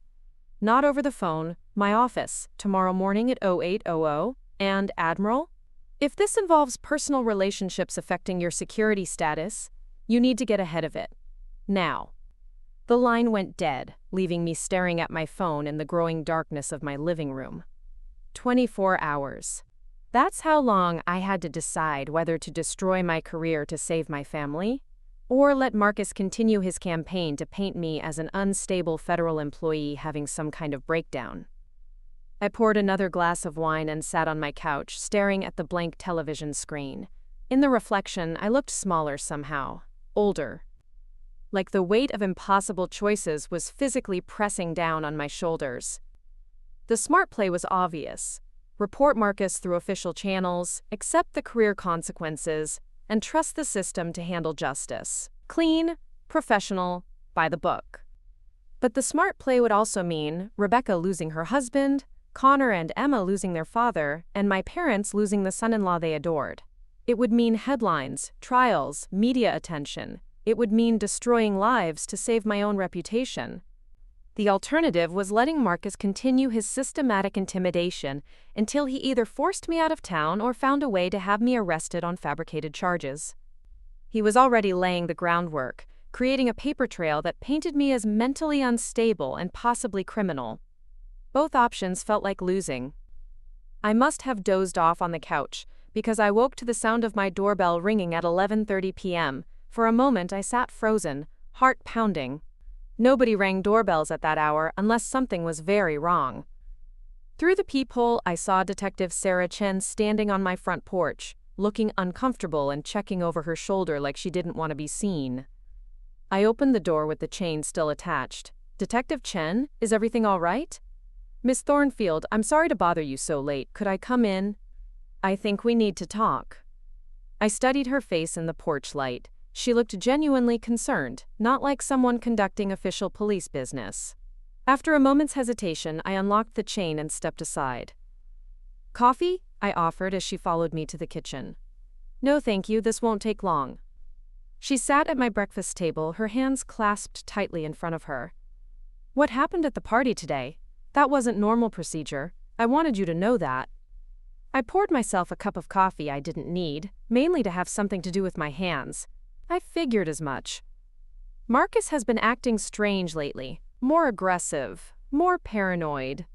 Not over the phone, my office, tomorrow morning at 0800, and Admiral? If this involves personal relationships affecting your security status, you need to get ahead of it. Now. The line went dead, leaving me staring at my phone in the growing darkness of my living room. 24 hours. That's how long I had to decide whether to destroy my career to save my family, or let Marcus continue his campaign to paint me as an unstable federal employee having some kind of breakdown. I poured another glass of wine and sat on my couch, staring at the blank television screen. In the reflection, I looked smaller somehow, older. Like the weight of impossible choices was physically pressing down on my shoulders. The smart play was obvious. Report Marcus through official channels, accept the career consequences, and trust the system to handle justice. Clean, professional, by the book. But the smart play would also mean Rebecca losing her husband, Connor and Emma losing their father, and my parents losing the son-in-law they adored. It would mean headlines, trials, media attention. It would mean destroying lives to save my own reputation. The alternative was letting Marcus continue his systematic intimidation until he either forced me out of town or found a way to have me arrested on fabricated charges. He was already laying the groundwork, creating a paper trail that painted me as mentally unstable and possibly criminal. Both options felt like losing. I must have dozed off on the couch, because I woke to the sound of my doorbell ringing at 11:30 p.m. For a moment I sat frozen, heart pounding. Nobody rang doorbells at that hour unless something was very wrong. Through the peephole, I saw Detective Sarah Chen standing on my front porch, looking uncomfortable and checking over her shoulder like she didn't want to be seen. I opened the door with the chain still attached. "Detective Chen, is everything all right?" "Miss Thornfield, I'm sorry to bother you so late. Could I come in?" "I think we need to talk." I studied her face in the porch light. She looked genuinely concerned, not like someone conducting official police business. After a moment's hesitation, I unlocked the chain and stepped aside. "Coffee?" I offered as she followed me to the kitchen. "No thank you, this won't take long." She sat at my breakfast table, her hands clasped tightly in front of her. "What happened at the party today? That wasn't normal procedure. I wanted you to know that." I poured myself a cup of coffee I didn't need, mainly to have something to do with my hands. I figured as much. Marcus has been acting strange lately, more aggressive, more paranoid.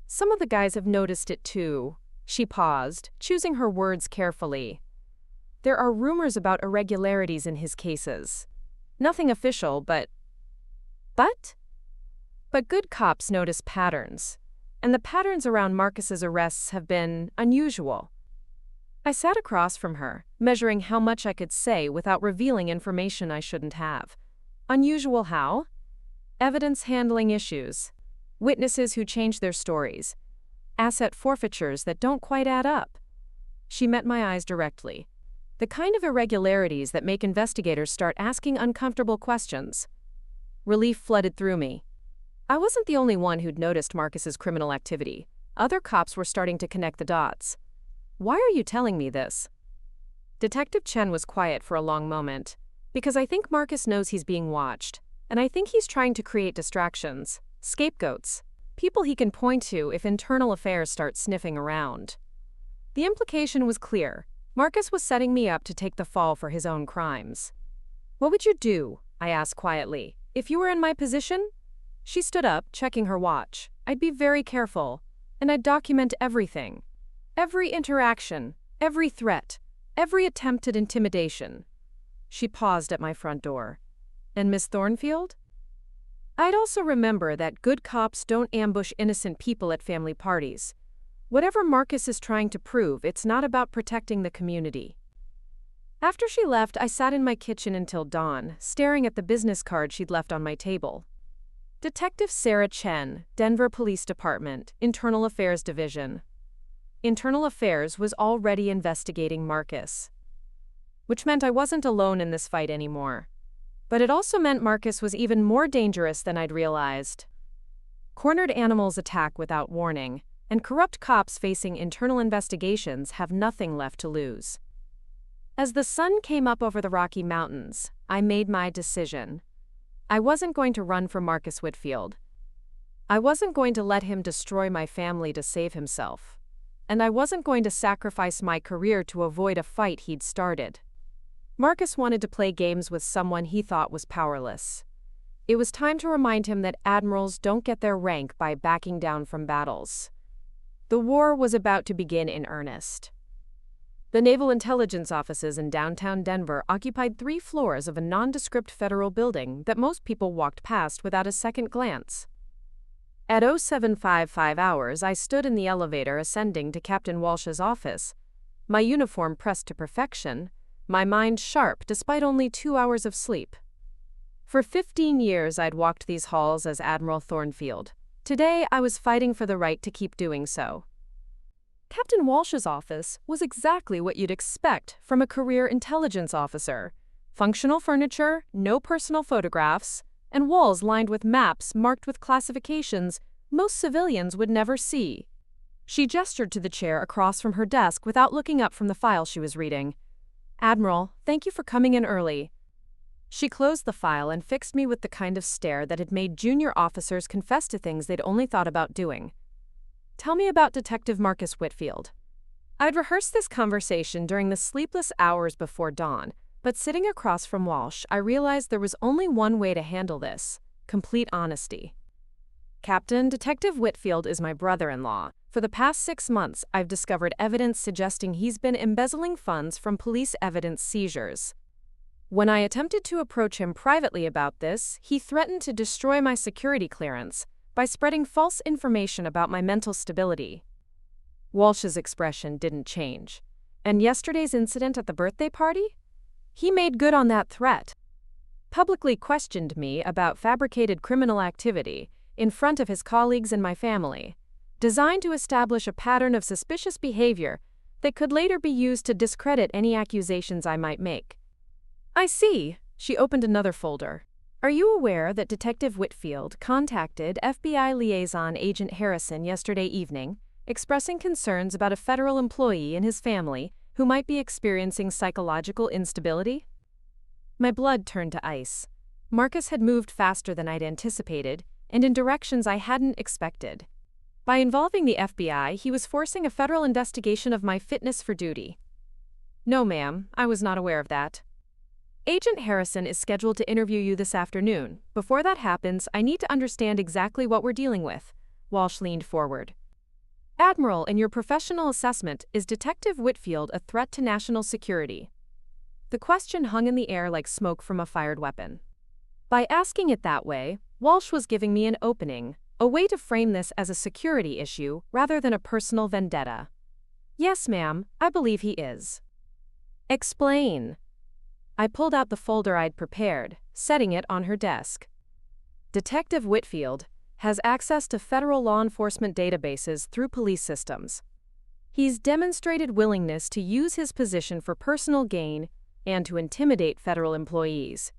Some of the guys have noticed it too. She paused, choosing her words carefully. There are rumors about irregularities in his cases. Nothing official, but good cops notice patterns. And the patterns around Marcus's arrests have been unusual. I sat across from her, measuring how much I could say without revealing information I shouldn't have. Unusual how? Evidence handling issues. Witnesses who change their stories. Asset forfeitures that don't quite add up. She met my eyes directly. The kind of irregularities that make investigators start asking uncomfortable questions. Relief flooded through me. I wasn't the only one who'd noticed Marcus's criminal activity. Other cops were starting to connect the dots. "Why are you telling me this?" Detective Chen was quiet for a long moment. "Because I think Marcus knows he's being watched, and I think he's trying to create distractions, scapegoats, people he can point to if internal affairs start sniffing around." The implication was clear. Marcus was setting me up to take the fall for his own crimes. "What would you do?" I asked quietly. "If you were in my position?" She stood up, checking her watch. "I'd be very careful, and I'd document everything. Every interaction, every threat, every attempt at intimidation." She paused at my front door. "And Miss Thornfield?" I'd also remember that good cops don't ambush innocent people at family parties. Whatever Marcus is trying to prove, it's not about protecting the community. After she left, I sat in my kitchen until dawn, staring at the business card she'd left on my table. Detective Sarah Chen, Denver Police Department, Internal Affairs Division. Internal Affairs was already investigating Marcus. Which meant I wasn't alone in this fight anymore. But it also meant Marcus was even more dangerous than I'd realized. Cornered animals attack without warning, and corrupt cops facing internal investigations have nothing left to lose. As the sun came up over the Rocky Mountains, I made my decision. I wasn't going to run from Marcus Whitfield. I wasn't going to let him destroy my family to save himself. And I wasn't going to sacrifice my career to avoid a fight he'd started. Marcus wanted to play games with someone he thought was powerless. It was time to remind him that admirals don't get their rank by backing down from battles. The war was about to begin in earnest. The Naval Intelligence offices in downtown Denver occupied 3 floors of a nondescript federal building that most people walked past without a second glance. At 0755 hours, I stood in the elevator ascending to Captain Walsh's office, my uniform pressed to perfection, my mind sharp despite only 2 hours of sleep. For 15 years I'd walked these halls as Admiral Thornfield. Today I was fighting for the right to keep doing so. Captain Walsh's office was exactly what you'd expect from a career intelligence officer. Functional furniture, no personal photographs, and walls lined with maps marked with classifications most civilians would never see. She gestured to the chair across from her desk without looking up from the file she was reading. "Admiral, thank you for coming in early." She closed the file and fixed me with the kind of stare that had made junior officers confess to things they'd only thought about doing. "Tell me about Detective Marcus Whitfield." I'd rehearsed this conversation during the sleepless hours before dawn, but sitting across from Walsh, I realized there was only one way to handle this: complete honesty. "Captain, Detective Whitfield is my brother-in-law. For the past 6 months, I've discovered evidence suggesting he's been embezzling funds from police evidence seizures. When I attempted to approach him privately about this, he threatened to destroy my security clearance by spreading false information about my mental stability." Walsh's expression didn't change. "And yesterday's incident at the birthday party? He made good on that threat. Publicly questioned me about fabricated criminal activity in front of his colleagues and my family, designed to establish a pattern of suspicious behavior that could later be used to discredit any accusations I might make." "I see." She opened another folder. "Are you aware that Detective Whitfield contacted FBI liaison Agent Harrison yesterday evening, expressing concerns about a federal employee and his family who might be experiencing psychological instability?" My blood turned to ice. Marcus had moved faster than I'd anticipated, and in directions I hadn't expected. By involving the FBI, he was forcing a federal investigation of my fitness for duty. "No, ma'am, I was not aware of that." "Agent Harrison is scheduled to interview you this afternoon. Before that happens, I need to understand exactly what we're dealing with." Walsh leaned forward. "Admiral, in your professional assessment, is Detective Whitfield a threat to national security?" The question hung in the air like smoke from a fired weapon. By asking it that way, Walsh was giving me an opening, a way to frame this as a security issue rather than a personal vendetta. "Yes, ma'am, I believe he is." "Explain." I pulled out the folder I'd prepared, setting it on her desk. "Detective Whitfield has access to federal law enforcement databases through police systems. He's demonstrated willingness to use his position for personal gain and to intimidate federal employees.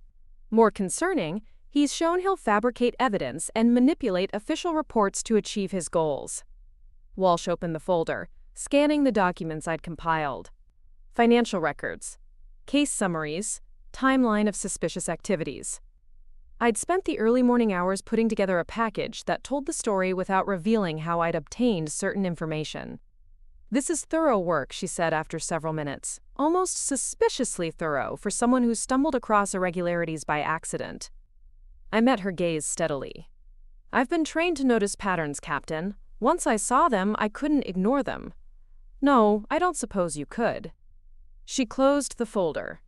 More concerning, he's shown he'll fabricate evidence and manipulate official reports to achieve his goals." Walsh opened the folder, scanning the documents I'd compiled. Financial records, case summaries, timeline of suspicious activities. I'd spent the early morning hours putting together a package that told the story without revealing how I'd obtained certain information. "This is thorough work," she said after several minutes. "Almost suspiciously thorough for someone who stumbled across irregularities by accident." I met her gaze steadily. "I've been trained to notice patterns, Captain. Once I saw them, I couldn't ignore them." "No, I don't suppose you could." She closed the folder.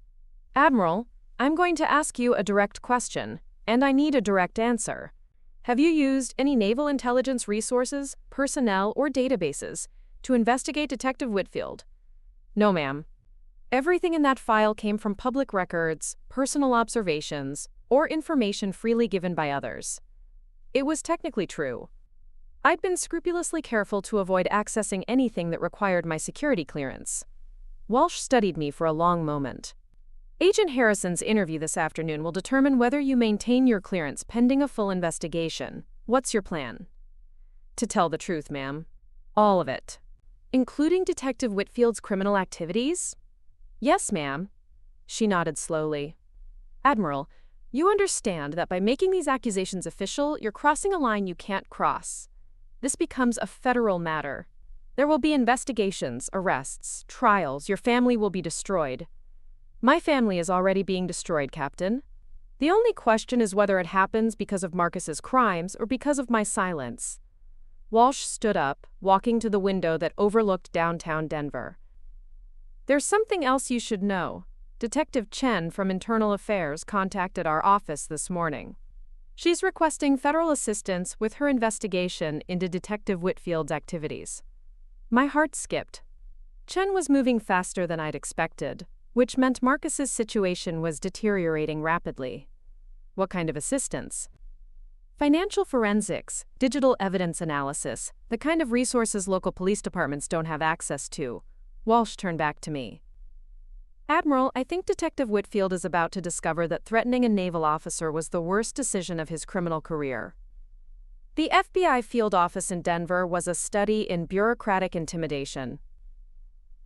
"Admiral, I'm going to ask you a direct question, and I need a direct answer. Have you used any naval intelligence resources, personnel, or databases to investigate Detective Whitfield?" "No, ma'am. Everything in that file came from public records, personal observations, or information freely given by others." It was technically true. I'd been scrupulously careful to avoid accessing anything that required my security clearance. Walsh studied me for a long moment. "Agent Harrison's interview this afternoon will determine whether you maintain your clearance pending a full investigation. What's your plan?" "To tell the truth, ma'am. All of it." "Including Detective Whitfield's criminal activities?" "Yes, ma'am." She nodded slowly. "Admiral, you understand that by making these accusations official, you're crossing a line you can't cross. This becomes a federal matter. There will be investigations, arrests, trials, your family will be destroyed." My family is already being destroyed, Captain. The only question is whether it happens because of Marcus's crimes or because of my silence. Walsh stood up, walking to the window that overlooked downtown Denver. There's something else you should know. Detective Chen from Internal Affairs contacted our office this morning. She's requesting federal assistance with her investigation into Detective Whitfield's activities. My heart skipped. Chen was moving faster than I'd expected, which meant Marcus's situation was deteriorating rapidly. What kind of assistance? Financial forensics, digital evidence analysis, the kind of resources local police departments don't have access to. Walsh turned back to me. Admiral, I think Detective Whitfield is about to discover that threatening a naval officer was the worst decision of his criminal career. The FBI field office in Denver was a study in bureaucratic intimidation.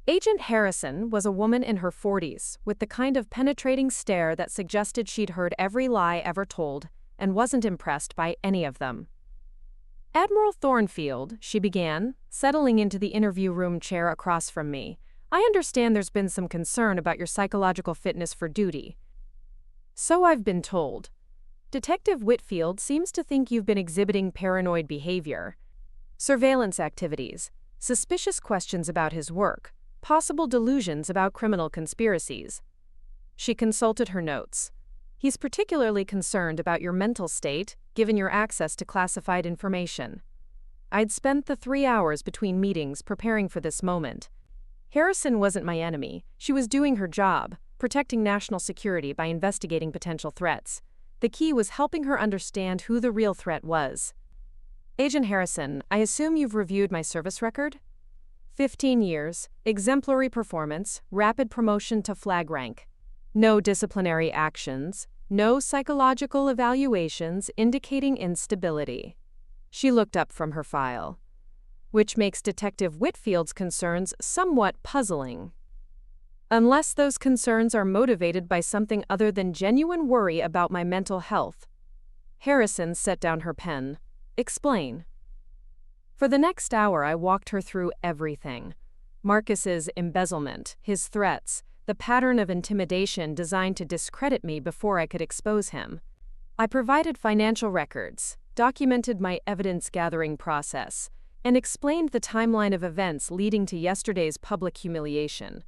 Agent Harrison was a woman in her 40s, with the kind of penetrating stare that suggested she'd heard every lie ever told and wasn't impressed by any of them. Admiral Thornfield, she began, settling into the interview room chair across from me, I understand there's been some concern about your psychological fitness for duty. So I've been told. Detective Whitfield seems to think you've been exhibiting paranoid behavior, surveillance activities, suspicious questions about his work, possible delusions about criminal conspiracies. She consulted her notes. He's particularly concerned about your mental state, given your access to classified information. I'd spent the 3 hours between meetings preparing for this moment. Harrison wasn't my enemy. She was doing her job, protecting national security by investigating potential threats. The key was helping her understand who the real threat was. Agent Harrison, I assume you've reviewed my service record? 15 years, exemplary performance, rapid promotion to flag rank. No disciplinary actions, no psychological evaluations indicating instability. She looked up from her file, which makes Detective Whitfield's concerns somewhat puzzling. Unless those concerns are motivated by something other than genuine worry about my mental health. Harrison set down her pen. Explain. For the next hour, I walked her through everything. Marcus's embezzlement, his threats, the pattern of intimidation designed to discredit me before I could expose him. I provided financial records, documented my evidence-gathering process, and explained the timeline of events leading to yesterday's public humiliation.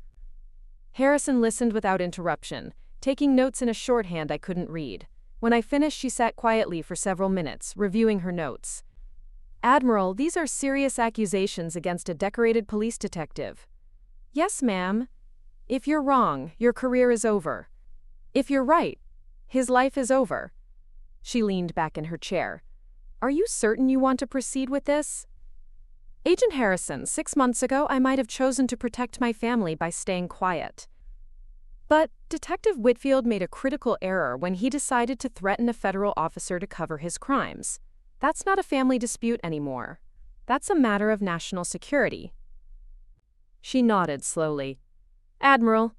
Harrison listened without interruption, taking notes in a shorthand I couldn't read. When I finished, she sat quietly for several minutes, reviewing her notes. Admiral, these are serious accusations against a decorated police detective. Yes, ma'am. If you're wrong, your career is over. If you're right, his life is over. She leaned back in her chair. Are you certain you want to proceed with this? Agent Harrison, 6 months ago, I might have chosen to protect my family by staying quiet. But Detective Whitfield made a critical error when he decided to threaten a federal officer to cover his crimes. That's not a family dispute anymore. That's a matter of national security. She nodded slowly. Admiral,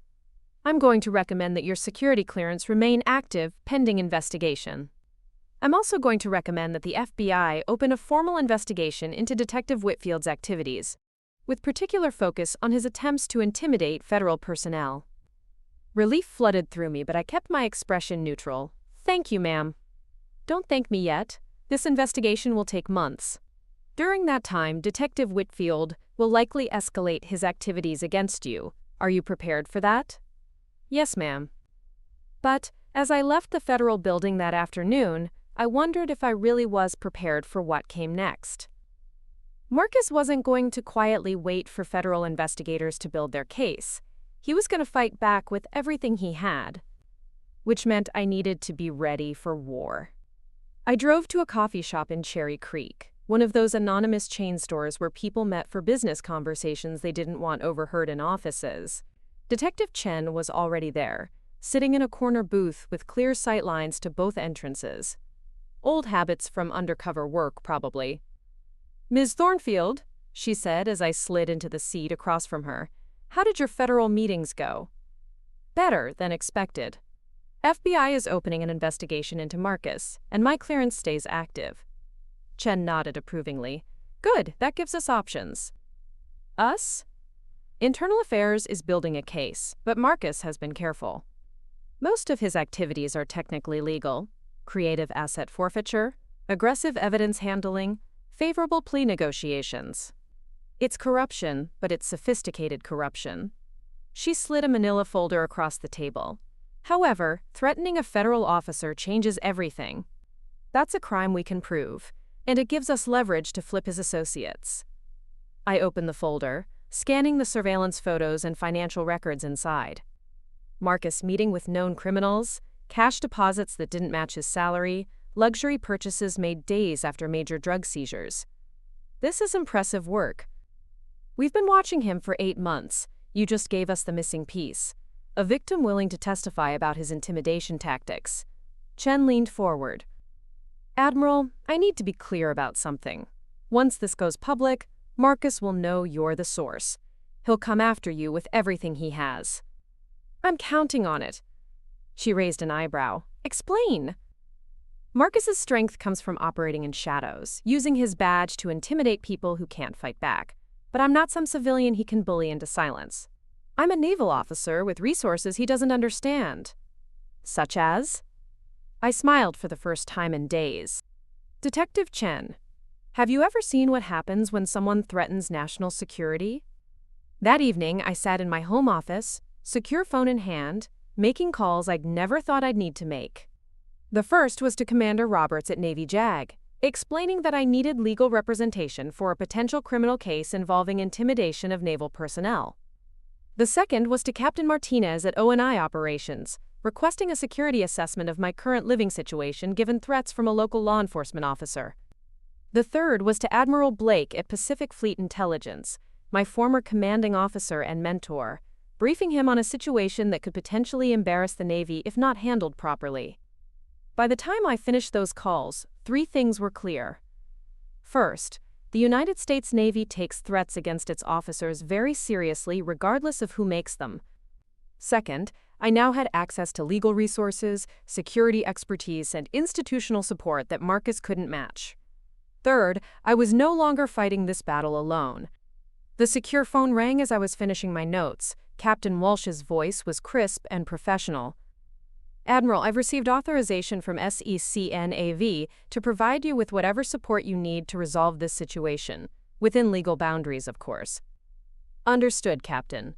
I'm going to recommend that your security clearance remain active pending investigation. I'm also going to recommend that the FBI open a formal investigation into Detective Whitfield's activities, with particular focus on his attempts to intimidate federal personnel. Relief flooded through me, but I kept my expression neutral. Thank you, ma'am. Don't thank me yet. This investigation will take months. During that time, Detective Whitfield will likely escalate his activities against you. Are you prepared for that? Yes, ma'am. But, as I left the federal building that afternoon, I wondered if I really was prepared for what came next. Marcus wasn't going to quietly wait for federal investigators to build their case. He was going to fight back with everything he had, which meant I needed to be ready for war. I drove to a coffee shop in Cherry Creek, one of those anonymous chain stores where people met for business conversations they didn't want overheard in offices. Detective Chen was already there, sitting in a corner booth with clear sight lines to both entrances. Old habits from undercover work, probably. Ms. Thornfield, she said as I slid into the seat across from her, how did your federal meetings go? Better than expected. FBI is opening an investigation into Marcus, and my clearance stays active. Chen nodded approvingly. Good, that gives us options. Us? Internal Affairs is building a case, but Marcus has been careful. Most of his activities are technically legal: creative asset forfeiture, aggressive evidence handling, favorable plea negotiations. It's corruption, but it's sophisticated corruption. She slid a manila folder across the table. However, threatening a federal officer changes everything. That's a crime we can prove, and it gives us leverage to flip his associates. I opened the folder, scanning the surveillance photos and financial records inside. Marcus meeting with known criminals, cash deposits that didn't match his salary, luxury purchases made days after major drug seizures. This is impressive work. We've been watching him for 8 months. You just gave us the missing piece. A victim willing to testify about his intimidation tactics. Chen leaned forward. Admiral, I need to be clear about something. Once this goes public, Marcus will know you're the source. He'll come after you with everything he has. I'm counting on it. She raised an eyebrow. Explain. Marcus's strength comes from operating in shadows, using his badge to intimidate people who can't fight back. But I'm not some civilian he can bully into silence. I'm a naval officer with resources he doesn't understand. Such as? I smiled for the first time in days. Detective Chen, have you ever seen what happens when someone threatens national security? That evening, I sat in my home office, secure phone in hand, making calls I'd never thought I'd need to make. The first was to Commander Roberts at Navy JAG, explaining that I needed legal representation for a potential criminal case involving intimidation of naval personnel. The second was to Captain Martinez at O&I Operations, requesting a security assessment of my current living situation given threats from a local law enforcement officer. The third was to Admiral Blake at Pacific Fleet Intelligence, my former commanding officer and mentor, briefing him on a situation that could potentially embarrass the Navy if not handled properly. By the time I finished those calls, 3 things were clear. First, the United States Navy takes threats against its officers very seriously regardless of who makes them. Second, I now had access to legal resources, security expertise, and institutional support that Marcus couldn't match. Third, I was no longer fighting this battle alone. The secure phone rang as I was finishing my notes. Captain Walsh's voice was crisp and professional. Admiral, I've received authorization from SECNAV to provide you with whatever support you need to resolve this situation, within legal boundaries, of course. Understood, Captain.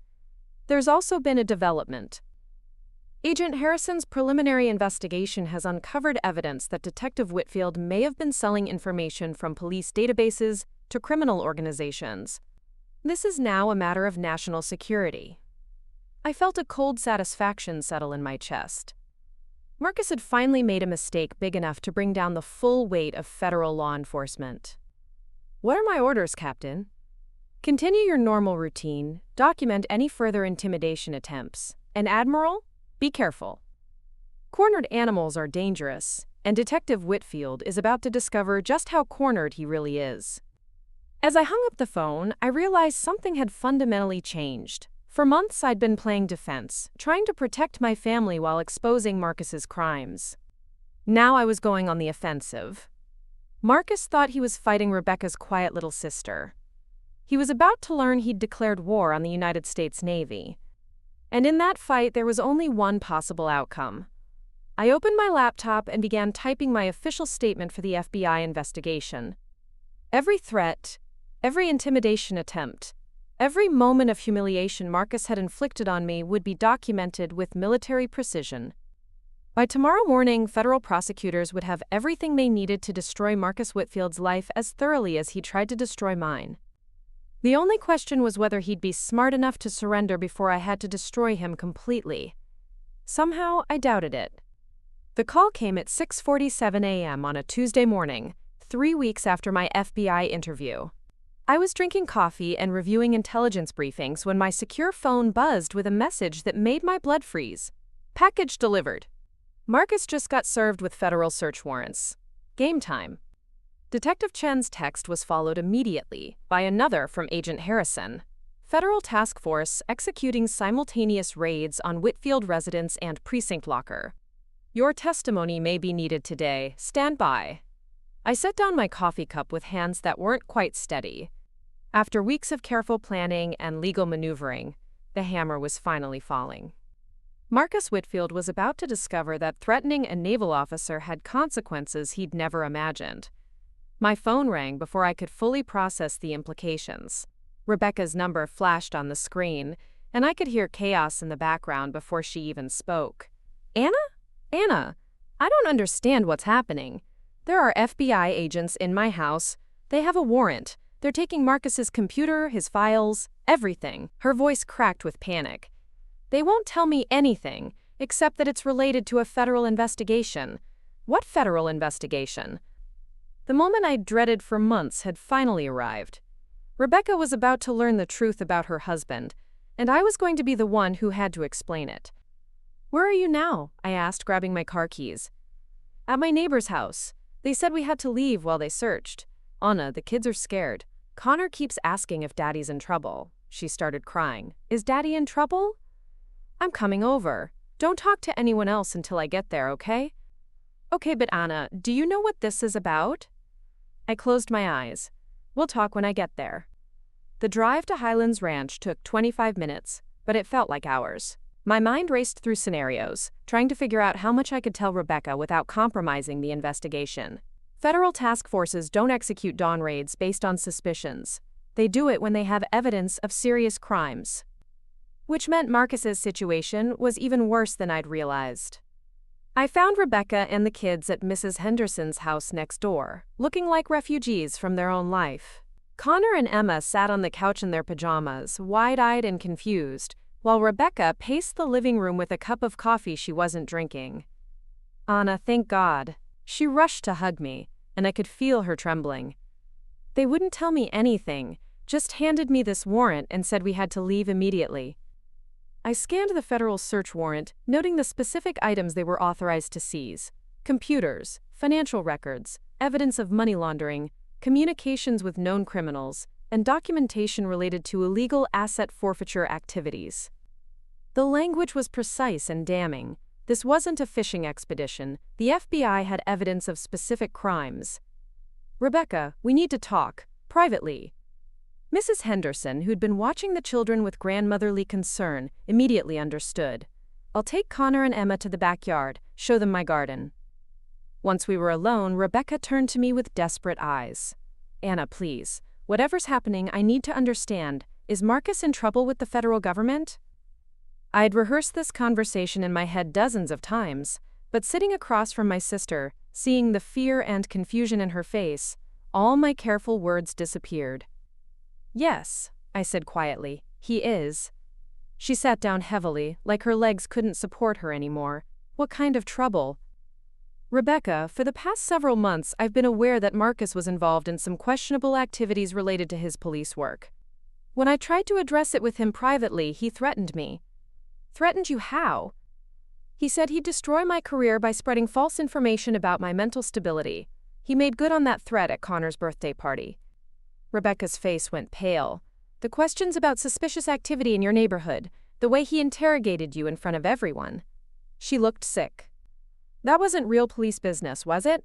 There's also been a development. Agent Harrison's preliminary investigation has uncovered evidence that Detective Whitfield may have been selling information from police databases to criminal organizations. This is now a matter of national security. I felt a cold satisfaction settle in my chest. Marcus had finally made a mistake big enough to bring down the full weight of federal law enforcement. What are my orders, Captain? Continue your normal routine, document any further intimidation attempts, and Admiral, be careful. Cornered animals are dangerous, and Detective Whitfield is about to discover just how cornered he really is. As I hung up the phone, I realized something had fundamentally changed. For months, I'd been playing defense, trying to protect my family while exposing Marcus's crimes. Now I was going on the offensive. Marcus thought he was fighting Rebecca's quiet little sister. He was about to learn he'd declared war on the United States Navy. And in that fight, there was only one possible outcome. I opened my laptop and began typing my official statement for the FBI investigation. Every threat, every intimidation attempt, every moment of humiliation Marcus had inflicted on me would be documented with military precision. By tomorrow morning, federal prosecutors would have everything they needed to destroy Marcus Whitfield's life as thoroughly as he tried to destroy mine. The only question was whether he'd be smart enough to surrender before I had to destroy him completely. Somehow, I doubted it. The call came at 6:47 a.m. on a Tuesday morning, 3 weeks after my FBI interview. I was drinking coffee and reviewing intelligence briefings when my secure phone buzzed with a message that made my blood freeze. Package delivered. Marcus just got served with federal search warrants. Game time. Detective Chen's text was followed immediately by another from Agent Harrison. Federal task force executing simultaneous raids on Whitfield residence and precinct locker. Your testimony may be needed today. Stand by. I set down my coffee cup with hands that weren't quite steady. After weeks of careful planning and legal maneuvering, the hammer was finally falling. Marcus Whitfield was about to discover that threatening a naval officer had consequences he'd never imagined. My phone rang before I could fully process the implications. Rebecca's number flashed on the screen, and I could hear chaos in the background before she even spoke. Anna? Anna, I don't understand what's happening. There are FBI agents in my house. They have a warrant. They're taking Marcus's computer, his files, everything. Her voice cracked with panic. They won't tell me anything, except that it's related to a federal investigation. What federal investigation? The moment I'd dreaded for months had finally arrived. Rebecca was about to learn the truth about her husband, and I was going to be the one who had to explain it. "Where are you now?" I asked, grabbing my car keys. "At my neighbor's house. They said we had to leave while they searched. Anna, the kids are scared. Connor keeps asking if Daddy's in trouble." She started crying. "Is Daddy in trouble?" "I'm coming over. Don't talk to anyone else until I get there, okay?" "Okay, but Anna, do you know what this is about?" I closed my eyes. "We'll talk when I get there." The drive to Highlands Ranch took 25 minutes, but it felt like hours. My mind raced through scenarios, trying to figure out how much I could tell Rebecca without compromising the investigation. Federal task forces don't execute dawn raids based on suspicions. They do it when they have evidence of serious crimes. Which meant Marcus's situation was even worse than I'd realized. I found Rebecca and the kids at Mrs. Henderson's house next door, looking like refugees from their own life. Connor and Emma sat on the couch in their pajamas, wide-eyed and confused, while Rebecca paced the living room with a cup of coffee she wasn't drinking. "Anna, thank God." She rushed to hug me, and I could feel her trembling. "They wouldn't tell me anything, just handed me this warrant and said we had to leave immediately." I scanned the federal search warrant, noting the specific items they were authorized to seize: computers, financial records, evidence of money laundering, communications with known criminals, and documentation related to illegal asset forfeiture activities. The language was precise and damning. This wasn't a fishing expedition. The FBI had evidence of specific crimes. "Rebecca, we need to talk, privately." Mrs. Henderson, who'd been watching the children with grandmotherly concern, immediately understood. "I'll take Connor and Emma to the backyard, show them my garden." Once we were alone, Rebecca turned to me with desperate eyes. "Anna, please. Whatever's happening, I need to understand. Is Marcus in trouble with the federal government?" I'd rehearsed this conversation in my head dozens of times, but sitting across from my sister, seeing the fear and confusion in her face, all my careful words disappeared. "Yes," I said quietly, "he is." She sat down heavily, like her legs couldn't support her anymore. "What kind of trouble?" "Rebecca, for the past several months I've been aware that Marcus was involved in some questionable activities related to his police work. When I tried to address it with him privately, he threatened me." "Threatened you how?" "He said he'd destroy my career by spreading false information about my mental stability. He made good on that threat at Connor's birthday party." Rebecca's face went pale. "The questions about suspicious activity in your neighborhood, the way he interrogated you in front of everyone." She looked sick. "That wasn't real police business, was it?"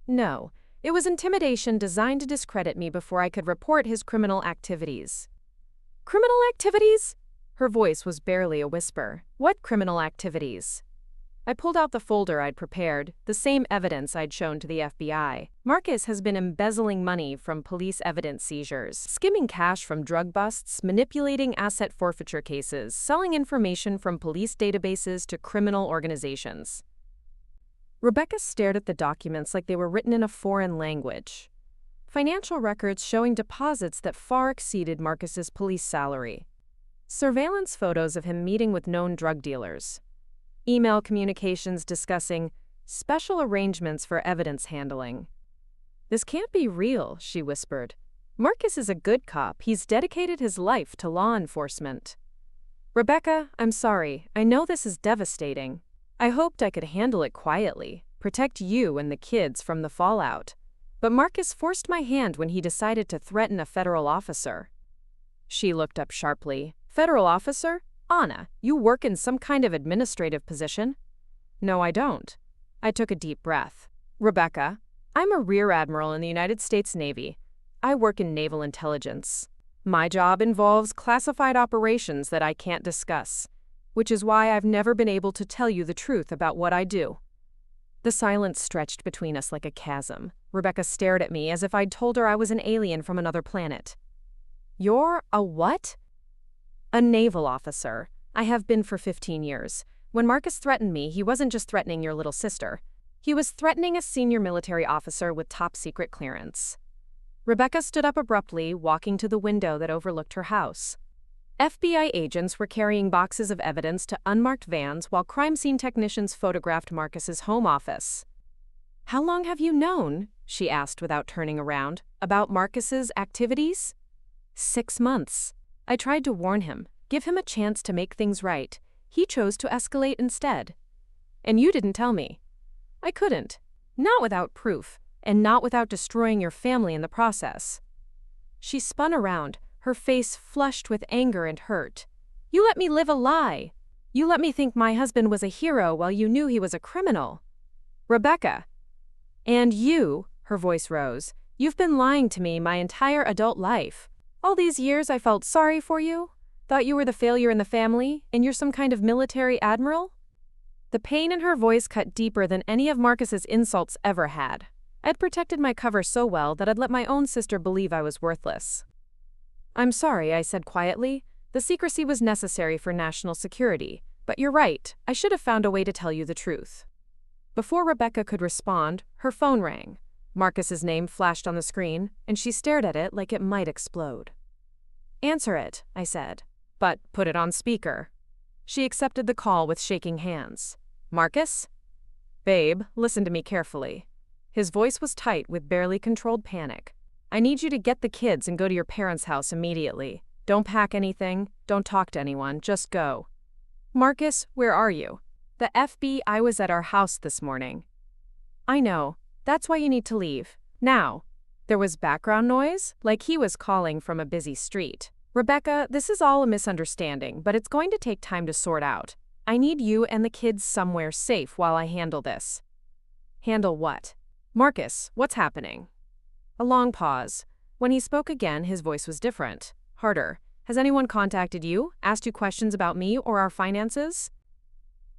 "No, it was intimidation designed to discredit me before I could report his criminal activities." "Criminal activities?" Her voice was barely a whisper. "What criminal activities?" I pulled out the folder I'd prepared, the same evidence I'd shown to the FBI. Marcus has been embezzling money from police evidence seizures, skimming cash from drug busts, manipulating asset forfeiture cases, selling information from police databases to criminal organizations. Rebecca stared at the documents like they were written in a foreign language. Financial records showing deposits that far exceeded Marcus's police salary. Surveillance photos of him meeting with known drug dealers. Email communications discussing special arrangements for evidence handling. "This can't be real," she whispered. "Marcus is a good cop. He's dedicated his life to law enforcement." "Rebecca, I'm sorry. I know this is devastating. I hoped I could handle it quietly, protect you and the kids from the fallout. But Marcus forced my hand when he decided to threaten a federal officer." She looked up sharply. "Federal officer? Anna, you work in some kind of administrative position?" "No, I don't." I took a deep breath. "Rebecca, I'm a Rear Admiral in the United States Navy. I work in naval intelligence. My job involves classified operations that I can't discuss, which is why I've never been able to tell you the truth about what I do." The silence stretched between us like a chasm. Rebecca stared at me as if I'd told her I was an alien from another planet. "You're a what?" "A naval officer. I have been for 15 years. When Marcus threatened me, he wasn't just threatening your little sister. He was threatening a senior military officer with top-secret clearance." Rebecca stood up abruptly, walking to the window that overlooked her house. FBI agents were carrying boxes of evidence to unmarked vans while crime scene technicians photographed Marcus's home office. "How long have you known," she asked without turning around, "about Marcus's activities?" 6 months. I tried to warn him, give him a chance to make things right. He chose to escalate instead. And you didn't tell me. I couldn't. Not without proof, and not without destroying your family in the process. She spun around, her face flushed with anger and hurt. "You let me live a lie. You let me think my husband was a hero while you knew he was a criminal. Rebecca. And you," her voice rose, "you've been lying to me my entire adult life. All these years I felt sorry for you, thought you were the failure in the family, and you're some kind of military admiral?" The pain in her voice cut deeper than any of Marcus's insults ever had. I'd protected my cover so well that I'd let my own sister believe I was worthless. "I'm sorry," I said quietly. "The secrecy was necessary for national security. But you're right, I should have found a way to tell you the truth." Before Rebecca could respond, her phone rang. Marcus's name flashed on the screen, and she stared at it like it might explode. "Answer it," I said. "But put it on speaker." She accepted the call with shaking hands. "Marcus?" "Babe, listen to me carefully." His voice was tight with barely controlled panic. "I need you to get the kids and go to your parents' house immediately. Don't pack anything, don't talk to anyone, just go." "Marcus, where are you?" "The FBI was at our house this morning." "I know. That's why you need to leave. Now." There was background noise, like he was calling from a busy street. "Rebecca, this is all a misunderstanding, but it's going to take time to sort out. I need you and the kids somewhere safe while I handle this." "Handle what?" "Marcus, what's happening?" A long pause. When he spoke again, his voice was different, harder. "Has anyone contacted you, asked you questions about me or our finances?"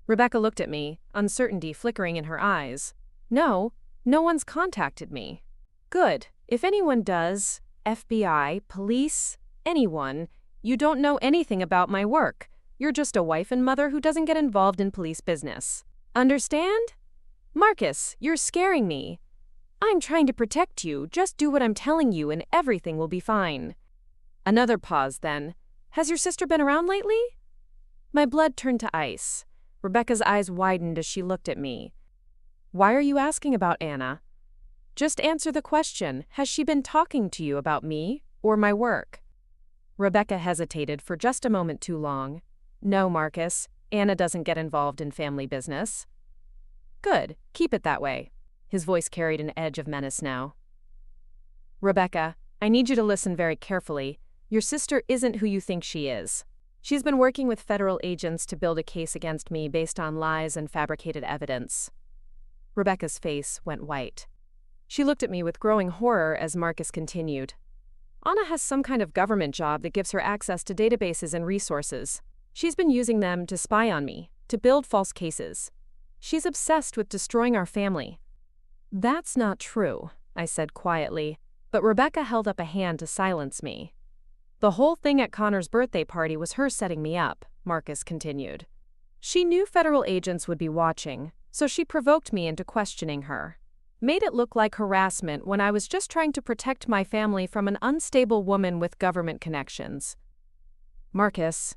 Rebecca looked at me, uncertainty flickering in her eyes. "No, no one's contacted me." "Good. If anyone does, FBI, police, anyone, you don't know anything about my work. You're just a wife and mother who doesn't get involved in police business. Understand? Marcus, you're scaring me. I'm trying to protect you. Just do what I'm telling you and everything will be fine." Another pause then. "Has your sister been around lately?" My blood turned to ice. Rebecca's eyes widened as she looked at me. "Why are you asking about Anna?" "Just answer the question. Has she been talking to you about me or my work?" Rebecca hesitated for just a moment too long. "No, Marcus. Anna doesn't get involved in family business." "Good. Keep it that way." His voice carried an edge of menace now. "Rebecca, I need you to listen very carefully. Your sister isn't who you think she is. She's been working with federal agents to build a case against me based on lies and fabricated evidence." Rebecca's face went white. She looked at me with growing horror as Marcus continued. "Anna has some kind of government job that gives her access to databases and resources. She's been using them to spy on me, to build false cases. She's obsessed with destroying our family." "That's not true," I said quietly, but Rebecca held up a hand to silence me. "The whole thing at Connor's birthday party was her setting me up," Marcus continued. "She knew federal agents would be watching, so she provoked me into questioning her. Made it look like harassment when I was just trying to protect my family from an unstable woman with government connections." "Marcus."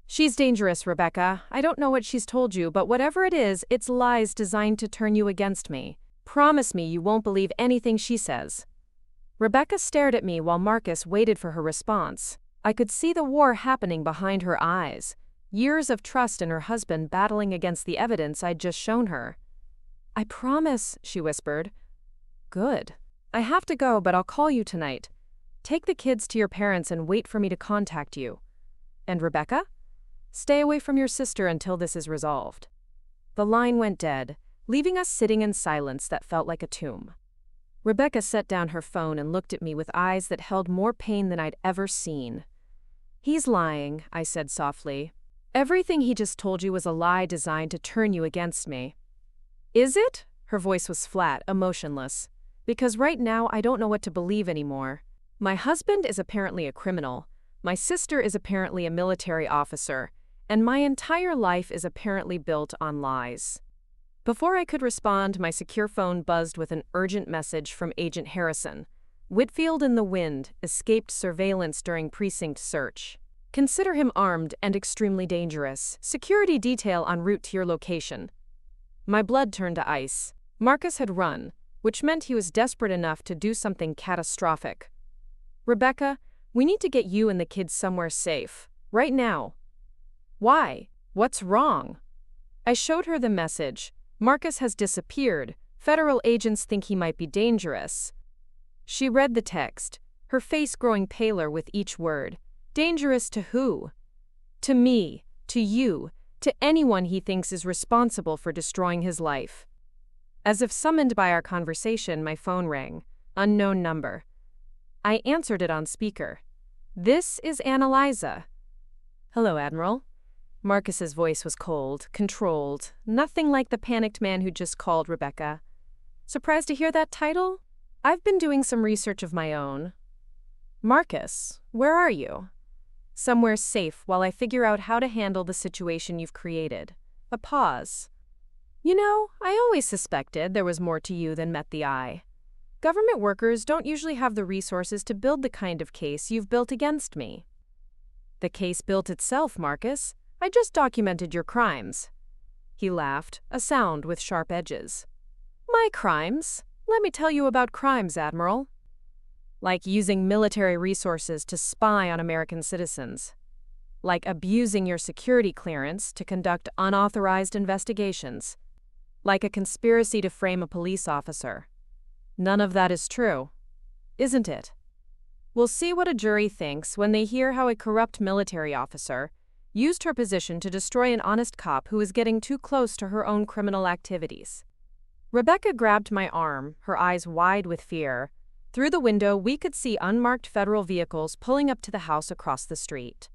"She's dangerous, Rebecca. I don't know what she's told you, but whatever it is, it's lies designed to turn you against me. Promise me you won't believe anything she says." Rebecca stared at me while Marcus waited for her response. I could see the war happening behind her eyes, years of trust in her husband battling against the evidence I'd just shown her. "I promise," she whispered. "Good. I have to go, but I'll call you tonight. Take the kids to your parents and wait for me to contact you. And Rebecca? Stay away from your sister until this is resolved." The line went dead, leaving us sitting in silence that felt like a tomb. Rebecca set down her phone and looked at me with eyes that held more pain than I'd ever seen. "He's lying," I said softly. "Everything he just told you was a lie designed to turn you against me." "Is it?" Her voice was flat, emotionless. "Because right now I don't know what to believe anymore. My husband is apparently a criminal, my sister is apparently a military officer, and my entire life is apparently built on lies." Before I could respond, my secure phone buzzed with an urgent message from Agent Harrison. "Whitfield in the wind, escaped surveillance during precinct search. Consider him armed and extremely dangerous. Security detail en route to your location." My blood turned to ice. Marcus had run, which meant he was desperate enough to do something catastrophic. "Rebecca, we need to get you and the kids somewhere safe. Right now." "Why? What's wrong?" I showed her the message. "Marcus has disappeared. Federal agents think he might be dangerous." She read the text, her face growing paler with each word. "Dangerous to who?" "To me, to you, to anyone he thinks is responsible for destroying his life." As if summoned by our conversation, my phone rang. Unknown number. I answered it on speaker. "This is Annalisa." "Hello, Admiral." Marcus's voice was cold, controlled, nothing like the panicked man who just called Rebecca. "Surprised to hear that title? I've been doing some research of my own." "Marcus, where are you?" "Somewhere safe while I figure out how to handle the situation you've created." A pause. "You know, I always suspected there was more to you than met the eye. Government workers don't usually have the resources to build the kind of case you've built against me." "The case built itself, Marcus. I just documented your crimes." He laughed, a sound with sharp edges. "My crimes? Let me tell you about crimes, Admiral." "Like using military resources to spy on American citizens. Like abusing your security clearance to conduct unauthorized investigations. Like a conspiracy to frame a police officer. None of that is true, isn't it? We'll see what a jury thinks when they hear how a corrupt military officer used her position to destroy an honest cop who was getting too close to her own criminal activities." Rebecca grabbed my arm, her eyes wide with fear. Through the window, we could see unmarked federal vehicles pulling up to the house across the street.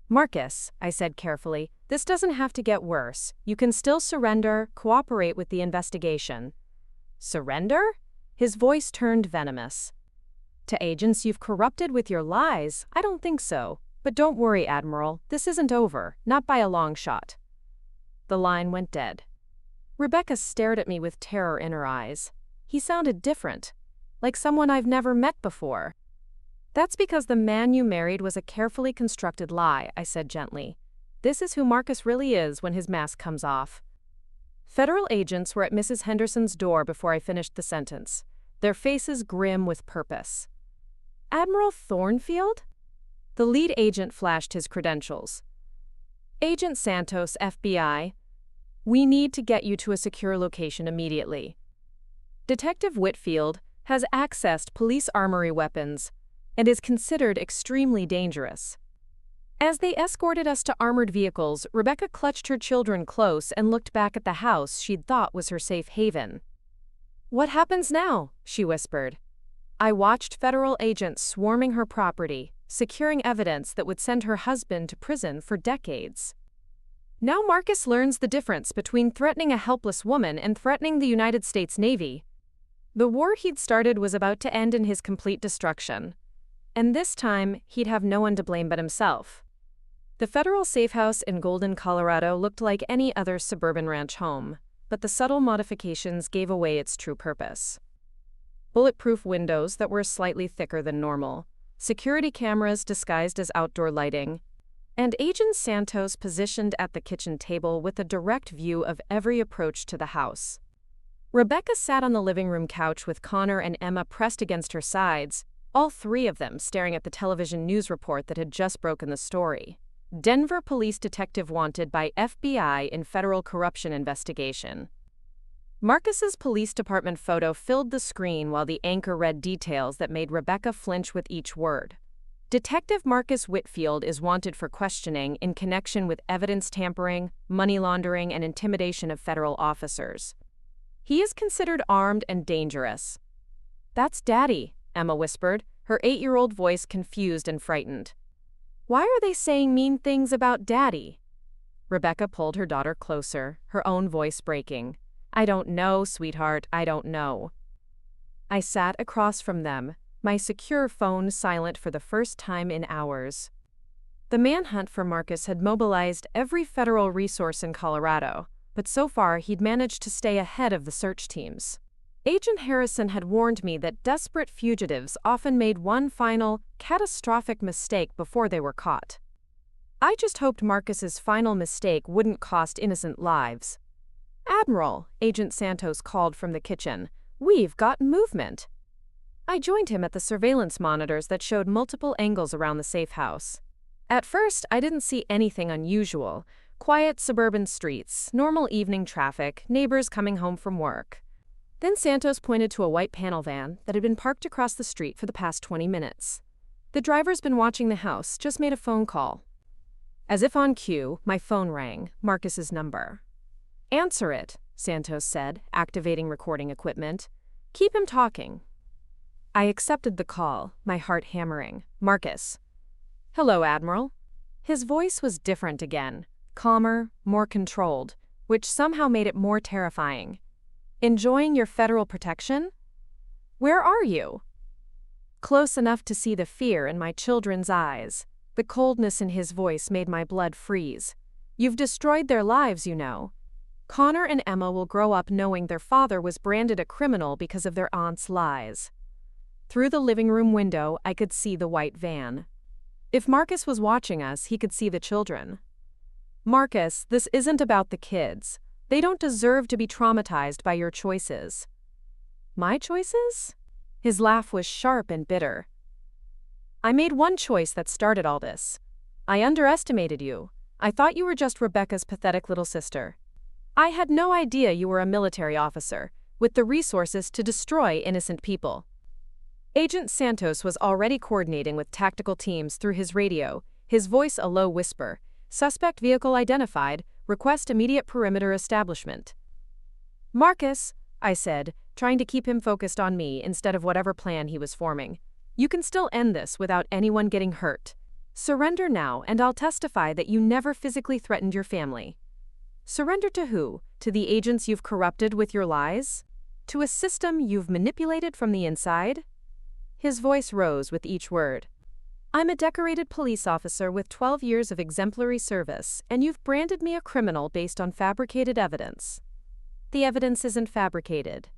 "Marcus," I said carefully, "this doesn't have to get worse. You can still surrender, cooperate with the investigation." "Surrender?" His voice turned venomous. "To agents you've corrupted with your lies? I don't think so. But don't worry, Admiral, this isn't over, not by a long shot." The line went dead. Rebecca stared at me with terror in her eyes. He sounded different, like someone I've never met before. "That's because the man you married was a carefully constructed lie," I said gently. "This is who Marcus really is when his mask comes off." Federal agents were at Mrs. Henderson's door before I finished the sentence, their faces grim with purpose. "Admiral Thornfield?" The lead agent flashed his credentials. "Agent Santos, FBI. We need to get you to a secure location immediately. Detective Whitfield has accessed police armory weapons and is considered extremely dangerous." As they escorted us to armored vehicles, Rebecca clutched her children close and looked back at the house she'd thought was her safe haven. "What happens now?" she whispered. I watched federal agents swarming her property, securing evidence that would send her husband to prison for decades. Now Marcus learns the difference between threatening a helpless woman and threatening the United States Navy. The war he'd started was about to end in his complete destruction. And this time, he'd have no one to blame but himself. The federal safe house in Golden, Colorado looked like any other suburban ranch home, but the subtle modifications gave away its true purpose. Bulletproof windows that were slightly thicker than normal, security cameras disguised as outdoor lighting, and Agent Santos positioned at the kitchen table with a direct view of every approach to the house. Rebecca sat on the living room couch with Connor and Emma pressed against her sides, all three of them staring at the television news report that had just broken the story. Denver police detective wanted by FBI in federal corruption investigation. Marcus's police department photo filled the screen while the anchor read details that made Rebecca flinch with each word. Detective Marcus Whitfield is wanted for questioning in connection with evidence tampering, money laundering, and intimidation of federal officers. He is considered armed and dangerous. That's Daddy, Emma whispered, her 8-year-old voice confused and frightened. Why are they saying mean things about Daddy? Rebecca pulled her daughter closer, her own voice breaking. I don't know, sweetheart, I don't know. I sat across from them, my secure phone silent for the first time in hours. The manhunt for Marcus had mobilized every federal resource in Colorado, but so far he'd managed to stay ahead of the search teams. Agent Harrison had warned me that desperate fugitives often made one final, catastrophic mistake before they were caught. I just hoped Marcus's final mistake wouldn't cost innocent lives. Admiral, Agent Santos called from the kitchen. We've got movement. I joined him at the surveillance monitors that showed multiple angles around the safe house. At first, I didn't see anything unusual. Quiet suburban streets, normal evening traffic, neighbors coming home from work. Then Santos pointed to a white panel van that had been parked across the street for the past 20 minutes. The driver's been watching the house, just made a phone call. As if on cue, my phone rang, Marcus's number. Answer it, Santos said, activating recording equipment. Keep him talking. I accepted the call, my heart hammering. Marcus. Hello, Admiral. His voice was different again, calmer, more controlled, which somehow made it more terrifying. Enjoying your federal protection? Where are you? Close enough to see the fear in my children's eyes. The coldness in his voice made my blood freeze. You've destroyed their lives, you know. Connor and Emma will grow up knowing their father was branded a criminal because of their aunt's lies. Through the living room window, I could see the white van. If Marcus was watching us, he could see the children. Marcus, this isn't about the kids. They don't deserve to be traumatized by your choices. My choices? His laugh was sharp and bitter. I made one choice that started all this. I underestimated you. I thought you were just Rebecca's pathetic little sister. I had no idea you were a military officer, with the resources to destroy innocent people. Agent Santos was already coordinating with tactical teams through his radio, his voice a low whisper. Suspect vehicle identified, request immediate perimeter establishment. Marcus, I said, trying to keep him focused on me instead of whatever plan he was forming. You can still end this without anyone getting hurt. Surrender now and I'll testify that you never physically threatened your family. Surrender to who? To the agents you've corrupted with your lies? To a system you've manipulated from the inside? His voice rose with each word. I'm a decorated police officer with 12 years of exemplary service, and you've branded me a criminal based on fabricated evidence. The evidence isn't fabricated.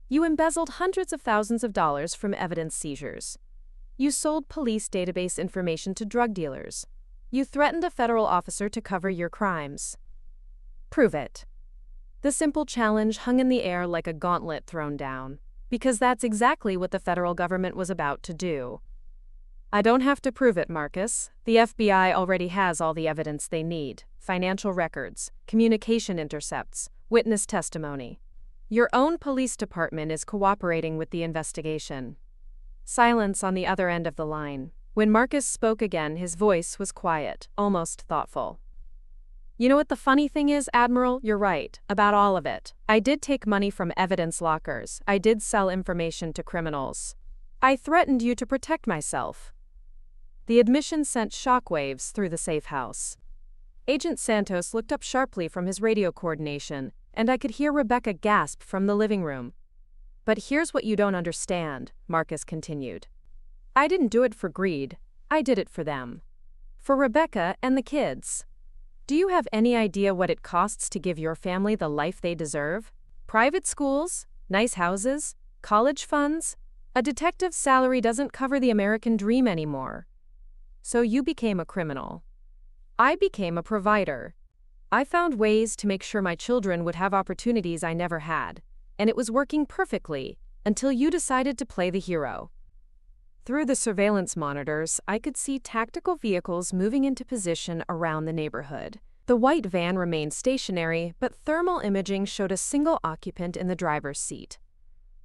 You embezzled hundreds of thousands of dollars from evidence seizures. You sold police database information to drug dealers. You threatened a federal officer to cover your crimes. Prove it. The simple challenge hung in the air like a gauntlet thrown down, because that's exactly what the federal government was about to do. I don't have to prove it, Marcus. The FBI already has all the evidence they need: financial records, communication intercepts, witness testimony. Your own police department is cooperating with the investigation. Silence on the other end of the line. When Marcus spoke again, his voice was quiet, almost thoughtful. You know what the funny thing is, Admiral? You're right, about all of it. I did take money from evidence lockers. I did sell information to criminals. I threatened you to protect myself. The admission sent shockwaves through the safe house. Agent Santos looked up sharply from his radio coordination, and I could hear Rebecca gasp from the living room. But here's what you don't understand, Marcus continued. I didn't do it for greed. I did it for them. For Rebecca and the kids. Do you have any idea what it costs to give your family the life they deserve? Private schools, nice houses, college funds? A detective's salary doesn't cover the American dream anymore. So you became a criminal. I became a provider. I found ways to make sure my children would have opportunities I never had, and it was working perfectly until you decided to play the hero. Through the surveillance monitors, I could see tactical vehicles moving into position around the neighborhood. The white van remained stationary, but thermal imaging showed a single occupant in the driver's seat.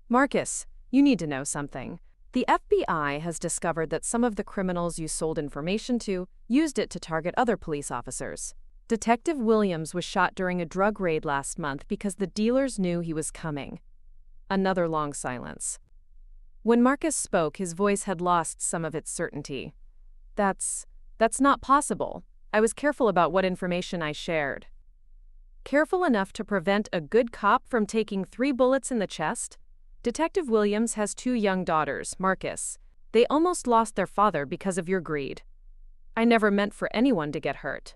Marcus, you need to know something. The FBI has discovered that some of the criminals you sold information to used it to target other police officers. Detective Williams was shot during a drug raid last month because the dealers knew he was coming. Another long silence. When Marcus spoke, his voice had lost some of its certainty. That's not possible. I was careful about what information I shared. Careful enough to prevent a good cop from taking 3 bullets in the chest? Detective Williams has 2 young daughters, Marcus. They almost lost their father because of your greed. I never meant for anyone to get hurt.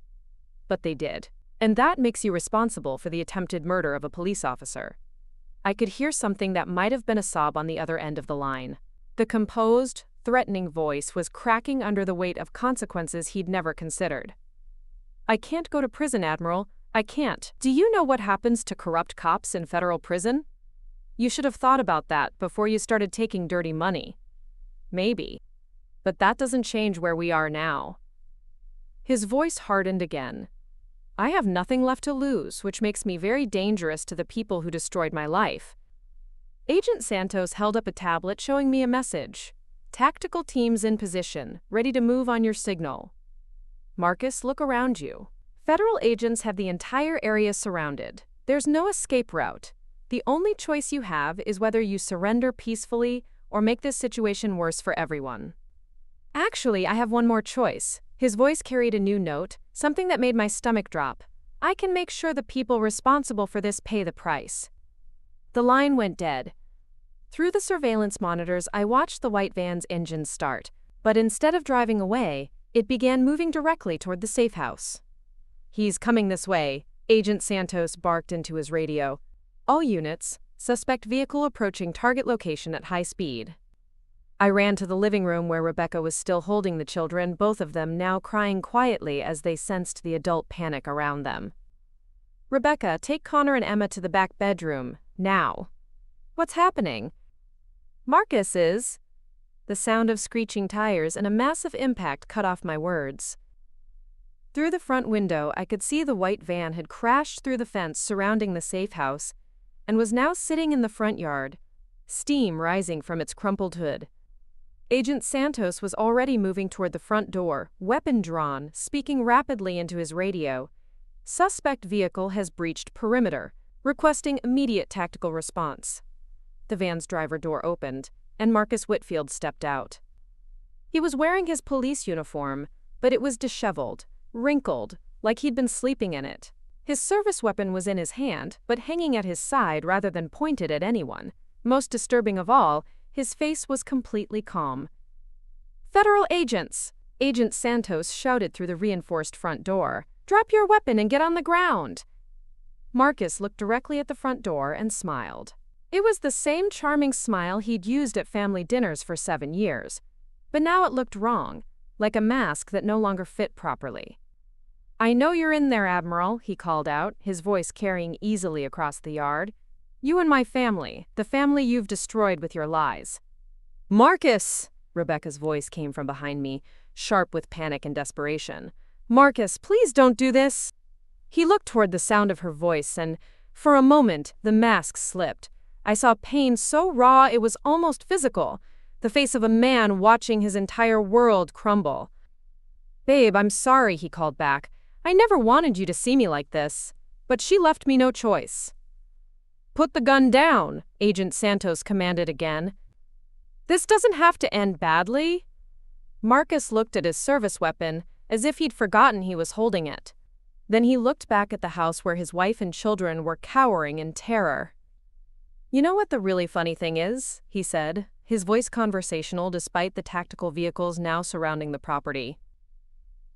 But they did. And that makes you responsible for the attempted murder of a police officer. I could hear something that might have been a sob on the other end of the line. The composed, threatening voice was cracking under the weight of consequences he'd never considered. I can't go to prison, Admiral. I can't. Do you know what happens to corrupt cops in federal prison? You should have thought about that before you started taking dirty money. Maybe. But that doesn't change where we are now. His voice hardened again. I have nothing left to lose, which makes me very dangerous to the people who destroyed my life. Agent Santos held up a tablet showing me a message. Tactical teams in position, ready to move on your signal. Marcus, look around you. Federal agents have the entire area surrounded. There's no escape route. The only choice you have is whether you surrender peacefully or make this situation worse for everyone. Actually, I have one more choice. His voice carried a new note, something that made my stomach drop. I can make sure the people responsible for this pay the price. The line went dead. Through the surveillance monitors, I watched the white van's engine start, but instead of driving away, it began moving directly toward the safe house. He's coming this way, Agent Santos barked into his radio. All units, suspect vehicle approaching target location at high speed. I ran to the living room where Rebecca was still holding the children, both of them now crying quietly as they sensed the adult panic around them. Rebecca, take Connor and Emma to the back bedroom, now. What's happening? Marcus is. The sound of screeching tires and a massive impact cut off my words. Through the front window, I could see the white van had crashed through the fence surrounding the safe house and was now sitting in the front yard, steam rising from its crumpled hood. Agent Santos was already moving toward the front door, weapon drawn, speaking rapidly into his radio. Suspect vehicle has breached perimeter, requesting immediate tactical response. The van's driver door opened, and Marcus Whitfield stepped out. He was wearing his police uniform, but it was disheveled, wrinkled, like he'd been sleeping in it. His service weapon was in his hand, but hanging at his side rather than pointed at anyone. Most disturbing of all, his face was completely calm. Federal agents! Agent Santos shouted through the reinforced front door. Drop your weapon and get on the ground! Marcus looked directly at the front door and smiled. It was the same charming smile he'd used at family dinners for 7 years. But now it looked wrong, like a mask that no longer fit properly. I know you're in there, Admiral, he called out, his voice carrying easily across the yard. You and my family, the family you've destroyed with your lies. Marcus! Rebecca's voice came from behind me, sharp with panic and desperation. Marcus, please don't do this! He looked toward the sound of her voice and, for a moment, the mask slipped. I saw pain so raw it was almost physical, the face of a man watching his entire world crumble. Babe, I'm sorry, he called back. I never wanted you to see me like this, but she left me no choice. Put the gun down, Agent Santos commanded again. This doesn't have to end badly. Marcus looked at his service weapon as if he'd forgotten he was holding it. Then he looked back at the house where his wife and children were cowering in terror. You know what the really funny thing is? He said, his voice conversational despite the tactical vehicles now surrounding the property.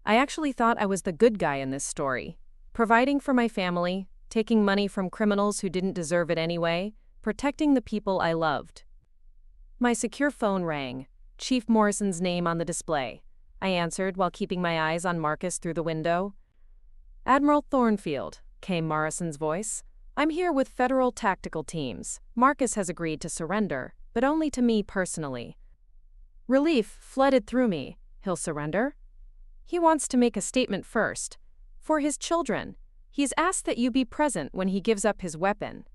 I actually thought I was the good guy in this story, providing for my family, taking money from criminals who didn't deserve it anyway, protecting the people I loved. My secure phone rang, Chief Morrison's name on the display. I answered while keeping my eyes on Marcus through the window. Admiral Thornfield, came Morrison's voice. I'm here with federal tactical teams. Marcus has agreed to surrender, but only to me personally. Relief flooded through me. He'll surrender? He wants to make a statement first. For his children. He's asked that you be present when he gives up his weapon.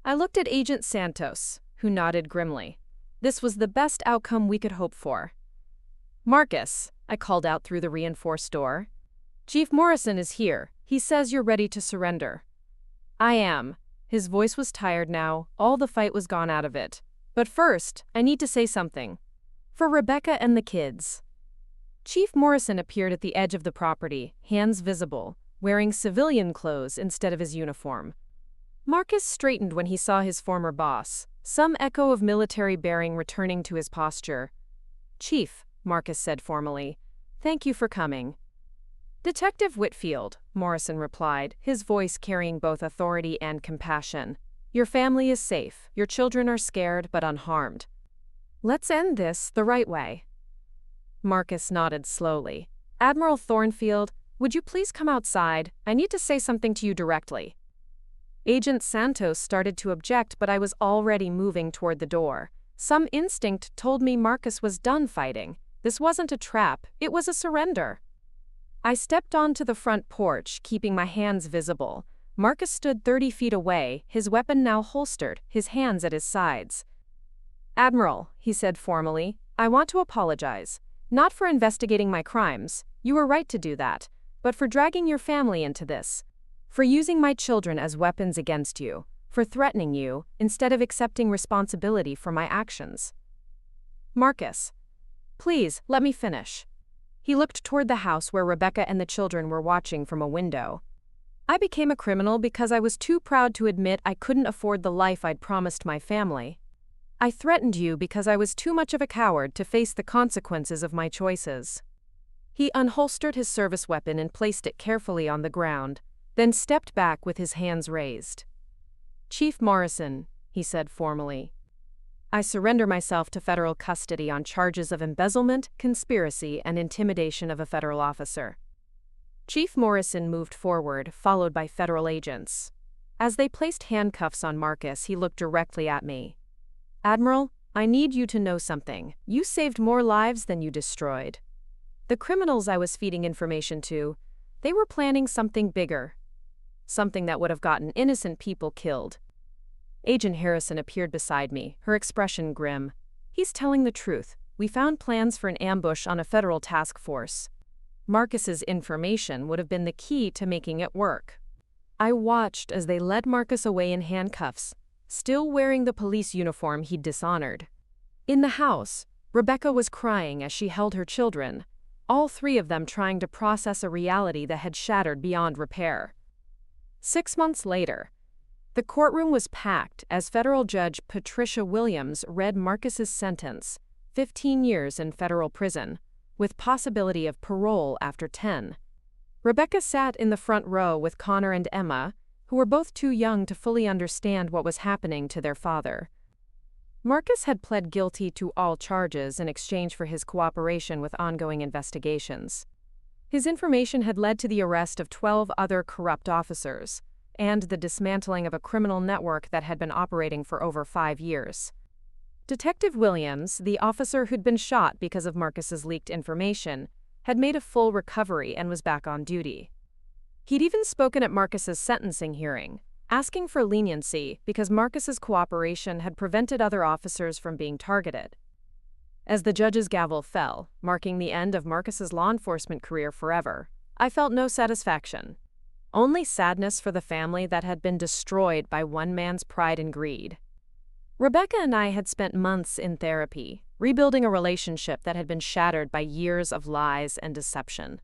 I looked at Agent Santos, who nodded grimly. This was the best outcome we could hope for. Marcus, I called out through the reinforced door. Chief Morrison is here. He says you're ready to surrender. I am. His voice was tired now, all the fight was gone out of it. But first, I need to say something. For Rebecca and the kids. Chief Morrison appeared at the edge of the property, hands visible, wearing civilian clothes instead of his uniform. Marcus straightened when he saw his former boss, some echo of military bearing returning to his posture. "Chief," Marcus said formally, "thank you for coming." "Detective Whitfield," Morrison replied, his voice carrying both authority and compassion. "Your family is safe. Your children are scared but unharmed. Let's end this the right way." Marcus nodded slowly. "Admiral Thornfield, would you please come outside? I need to say something to you directly." Agent Santos started to object, but I was already moving toward the door. Some instinct told me Marcus was done fighting. This wasn't a trap, it was a surrender. I stepped onto the front porch, keeping my hands visible. Marcus stood 30 feet away, his weapon now holstered, his hands at his sides. "Admiral," he said formally, "I want to apologize. Not for investigating my crimes, you were right to do that, but for dragging your family into this. For using my children as weapons against you, for threatening you, instead of accepting responsibility for my actions." "Marcus, please, let me finish." He looked toward the house where Rebecca and the children were watching from a window. "I became a criminal because I was too proud to admit I couldn't afford the life I'd promised my family. I threatened you because I was too much of a coward to face the consequences of my choices." He unholstered his service weapon and placed it carefully on the ground, then stepped back with his hands raised. "Chief Morrison," he said formally, "I surrender myself to federal custody on charges of embezzlement, conspiracy, and intimidation of a federal officer." Chief Morrison moved forward, followed by federal agents. As they placed handcuffs on Marcus, he looked directly at me. "Admiral, I need you to know something. You saved more lives than you destroyed. The criminals I was feeding information to, they were planning something bigger. Something that would have gotten innocent people killed." Agent Harrison appeared beside me, her expression grim. "He's telling the truth. We found plans for an ambush on a federal task force. Marcus's information would have been the key to making it work." I watched as they led Marcus away in handcuffs, still wearing the police uniform he'd dishonored. In the house, Rebecca was crying as she held her children, all three of them trying to process a reality that had shattered beyond repair. 6 months later, the courtroom was packed as federal judge Patricia Williams read Marcus's sentence, 15 years in federal prison, with possibility of parole after 10. Rebecca sat in the front row with Connor and Emma, who were both too young to fully understand what was happening to their father. Marcus had pled guilty to all charges in exchange for his cooperation with ongoing investigations. His information had led to the arrest of 12 other corrupt officers, and the dismantling of a criminal network that had been operating for over 5 years. Detective Williams, the officer who'd been shot because of Marcus's leaked information, had made a full recovery and was back on duty. He'd even spoken at Marcus's sentencing hearing, asking for leniency because Marcus's cooperation had prevented other officers from being targeted. As the judge's gavel fell, marking the end of Marcus's law enforcement career forever, I felt no satisfaction. Only sadness for the family that had been destroyed by one man's pride and greed. Rebecca and I had spent months in therapy, rebuilding a relationship that had been shattered by years of lies and deception.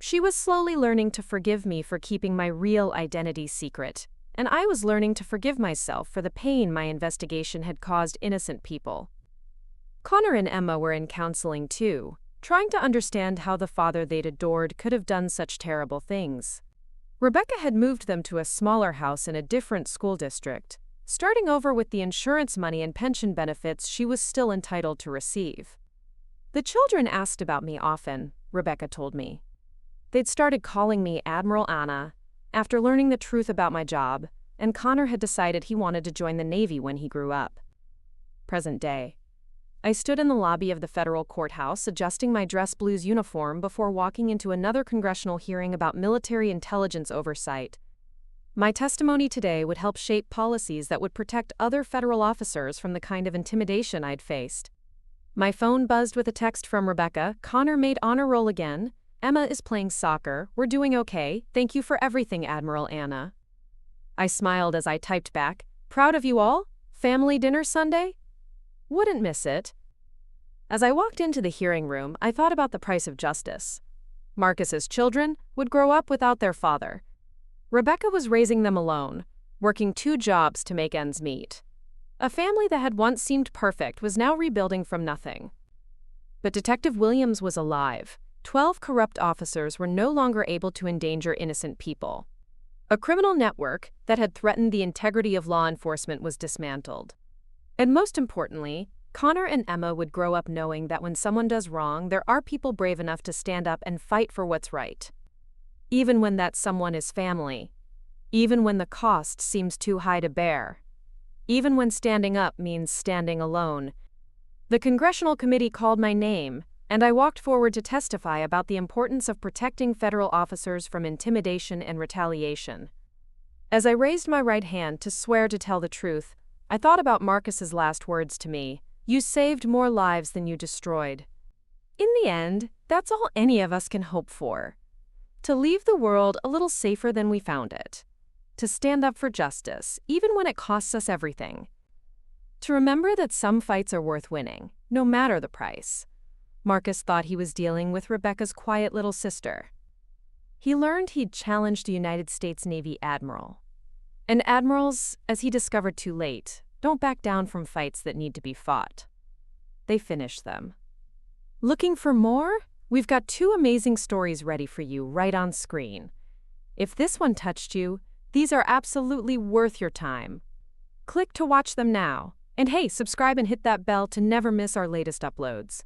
She was slowly learning to forgive me for keeping my real identity secret, and I was learning to forgive myself for the pain my investigation had caused innocent people. Connor and Emma were in counseling too, trying to understand how the father they'd adored could have done such terrible things. Rebecca had moved them to a smaller house in a different school district, starting over with the insurance money and pension benefits she was still entitled to receive. The children asked about me often, Rebecca told me. They'd started calling me Admiral Anna after learning the truth about my job, and Connor had decided he wanted to join the Navy when he grew up. Present day. I stood in the lobby of the federal courthouse adjusting my dress blues uniform before walking into another congressional hearing about military intelligence oversight. My testimony today would help shape policies that would protect other federal officers from the kind of intimidation I'd faced. My phone buzzed with a text from Rebecca. "Connor made honor roll again. Emma is playing soccer. We're doing okay. Thank you for everything, Admiral Anna." I smiled as I typed back, "Proud of you all? Family dinner Sunday?" Wouldn't miss it. As I walked into the hearing room, I thought about the price of justice. Marcus's children would grow up without their father. Rebecca was raising them alone, working 2 jobs to make ends meet. A family that had once seemed perfect was now rebuilding from nothing. But Detective Williams was alive. 12 corrupt officers were no longer able to endanger innocent people. A criminal network that had threatened the integrity of law enforcement was dismantled. And most importantly, Connor and Emma would grow up knowing that when someone does wrong, there are people brave enough to stand up and fight for what's right. Even when that someone is family. Even when the cost seems too high to bear. Even when standing up means standing alone. The congressional committee called my name, and I walked forward to testify about the importance of protecting federal officers from intimidation and retaliation. As I raised my right hand to swear to tell the truth, I thought about Marcus's last words to me. You saved more lives than you destroyed. In the end, that's all any of us can hope for. To leave the world a little safer than we found it. To stand up for justice, even when it costs us everything. To remember that some fights are worth winning, no matter the price. Marcus thought he was dealing with Rebecca's quiet little sister. He learned he'd challenged a United States Navy admiral. And admirals, as he discovered too late, don't back down from fights that need to be fought. They finish them. Looking for more? We've got 2 amazing stories ready for you right on screen. If this one touched you, these are absolutely worth your time. Click to watch them now. And hey, subscribe and hit that bell to never miss our latest uploads.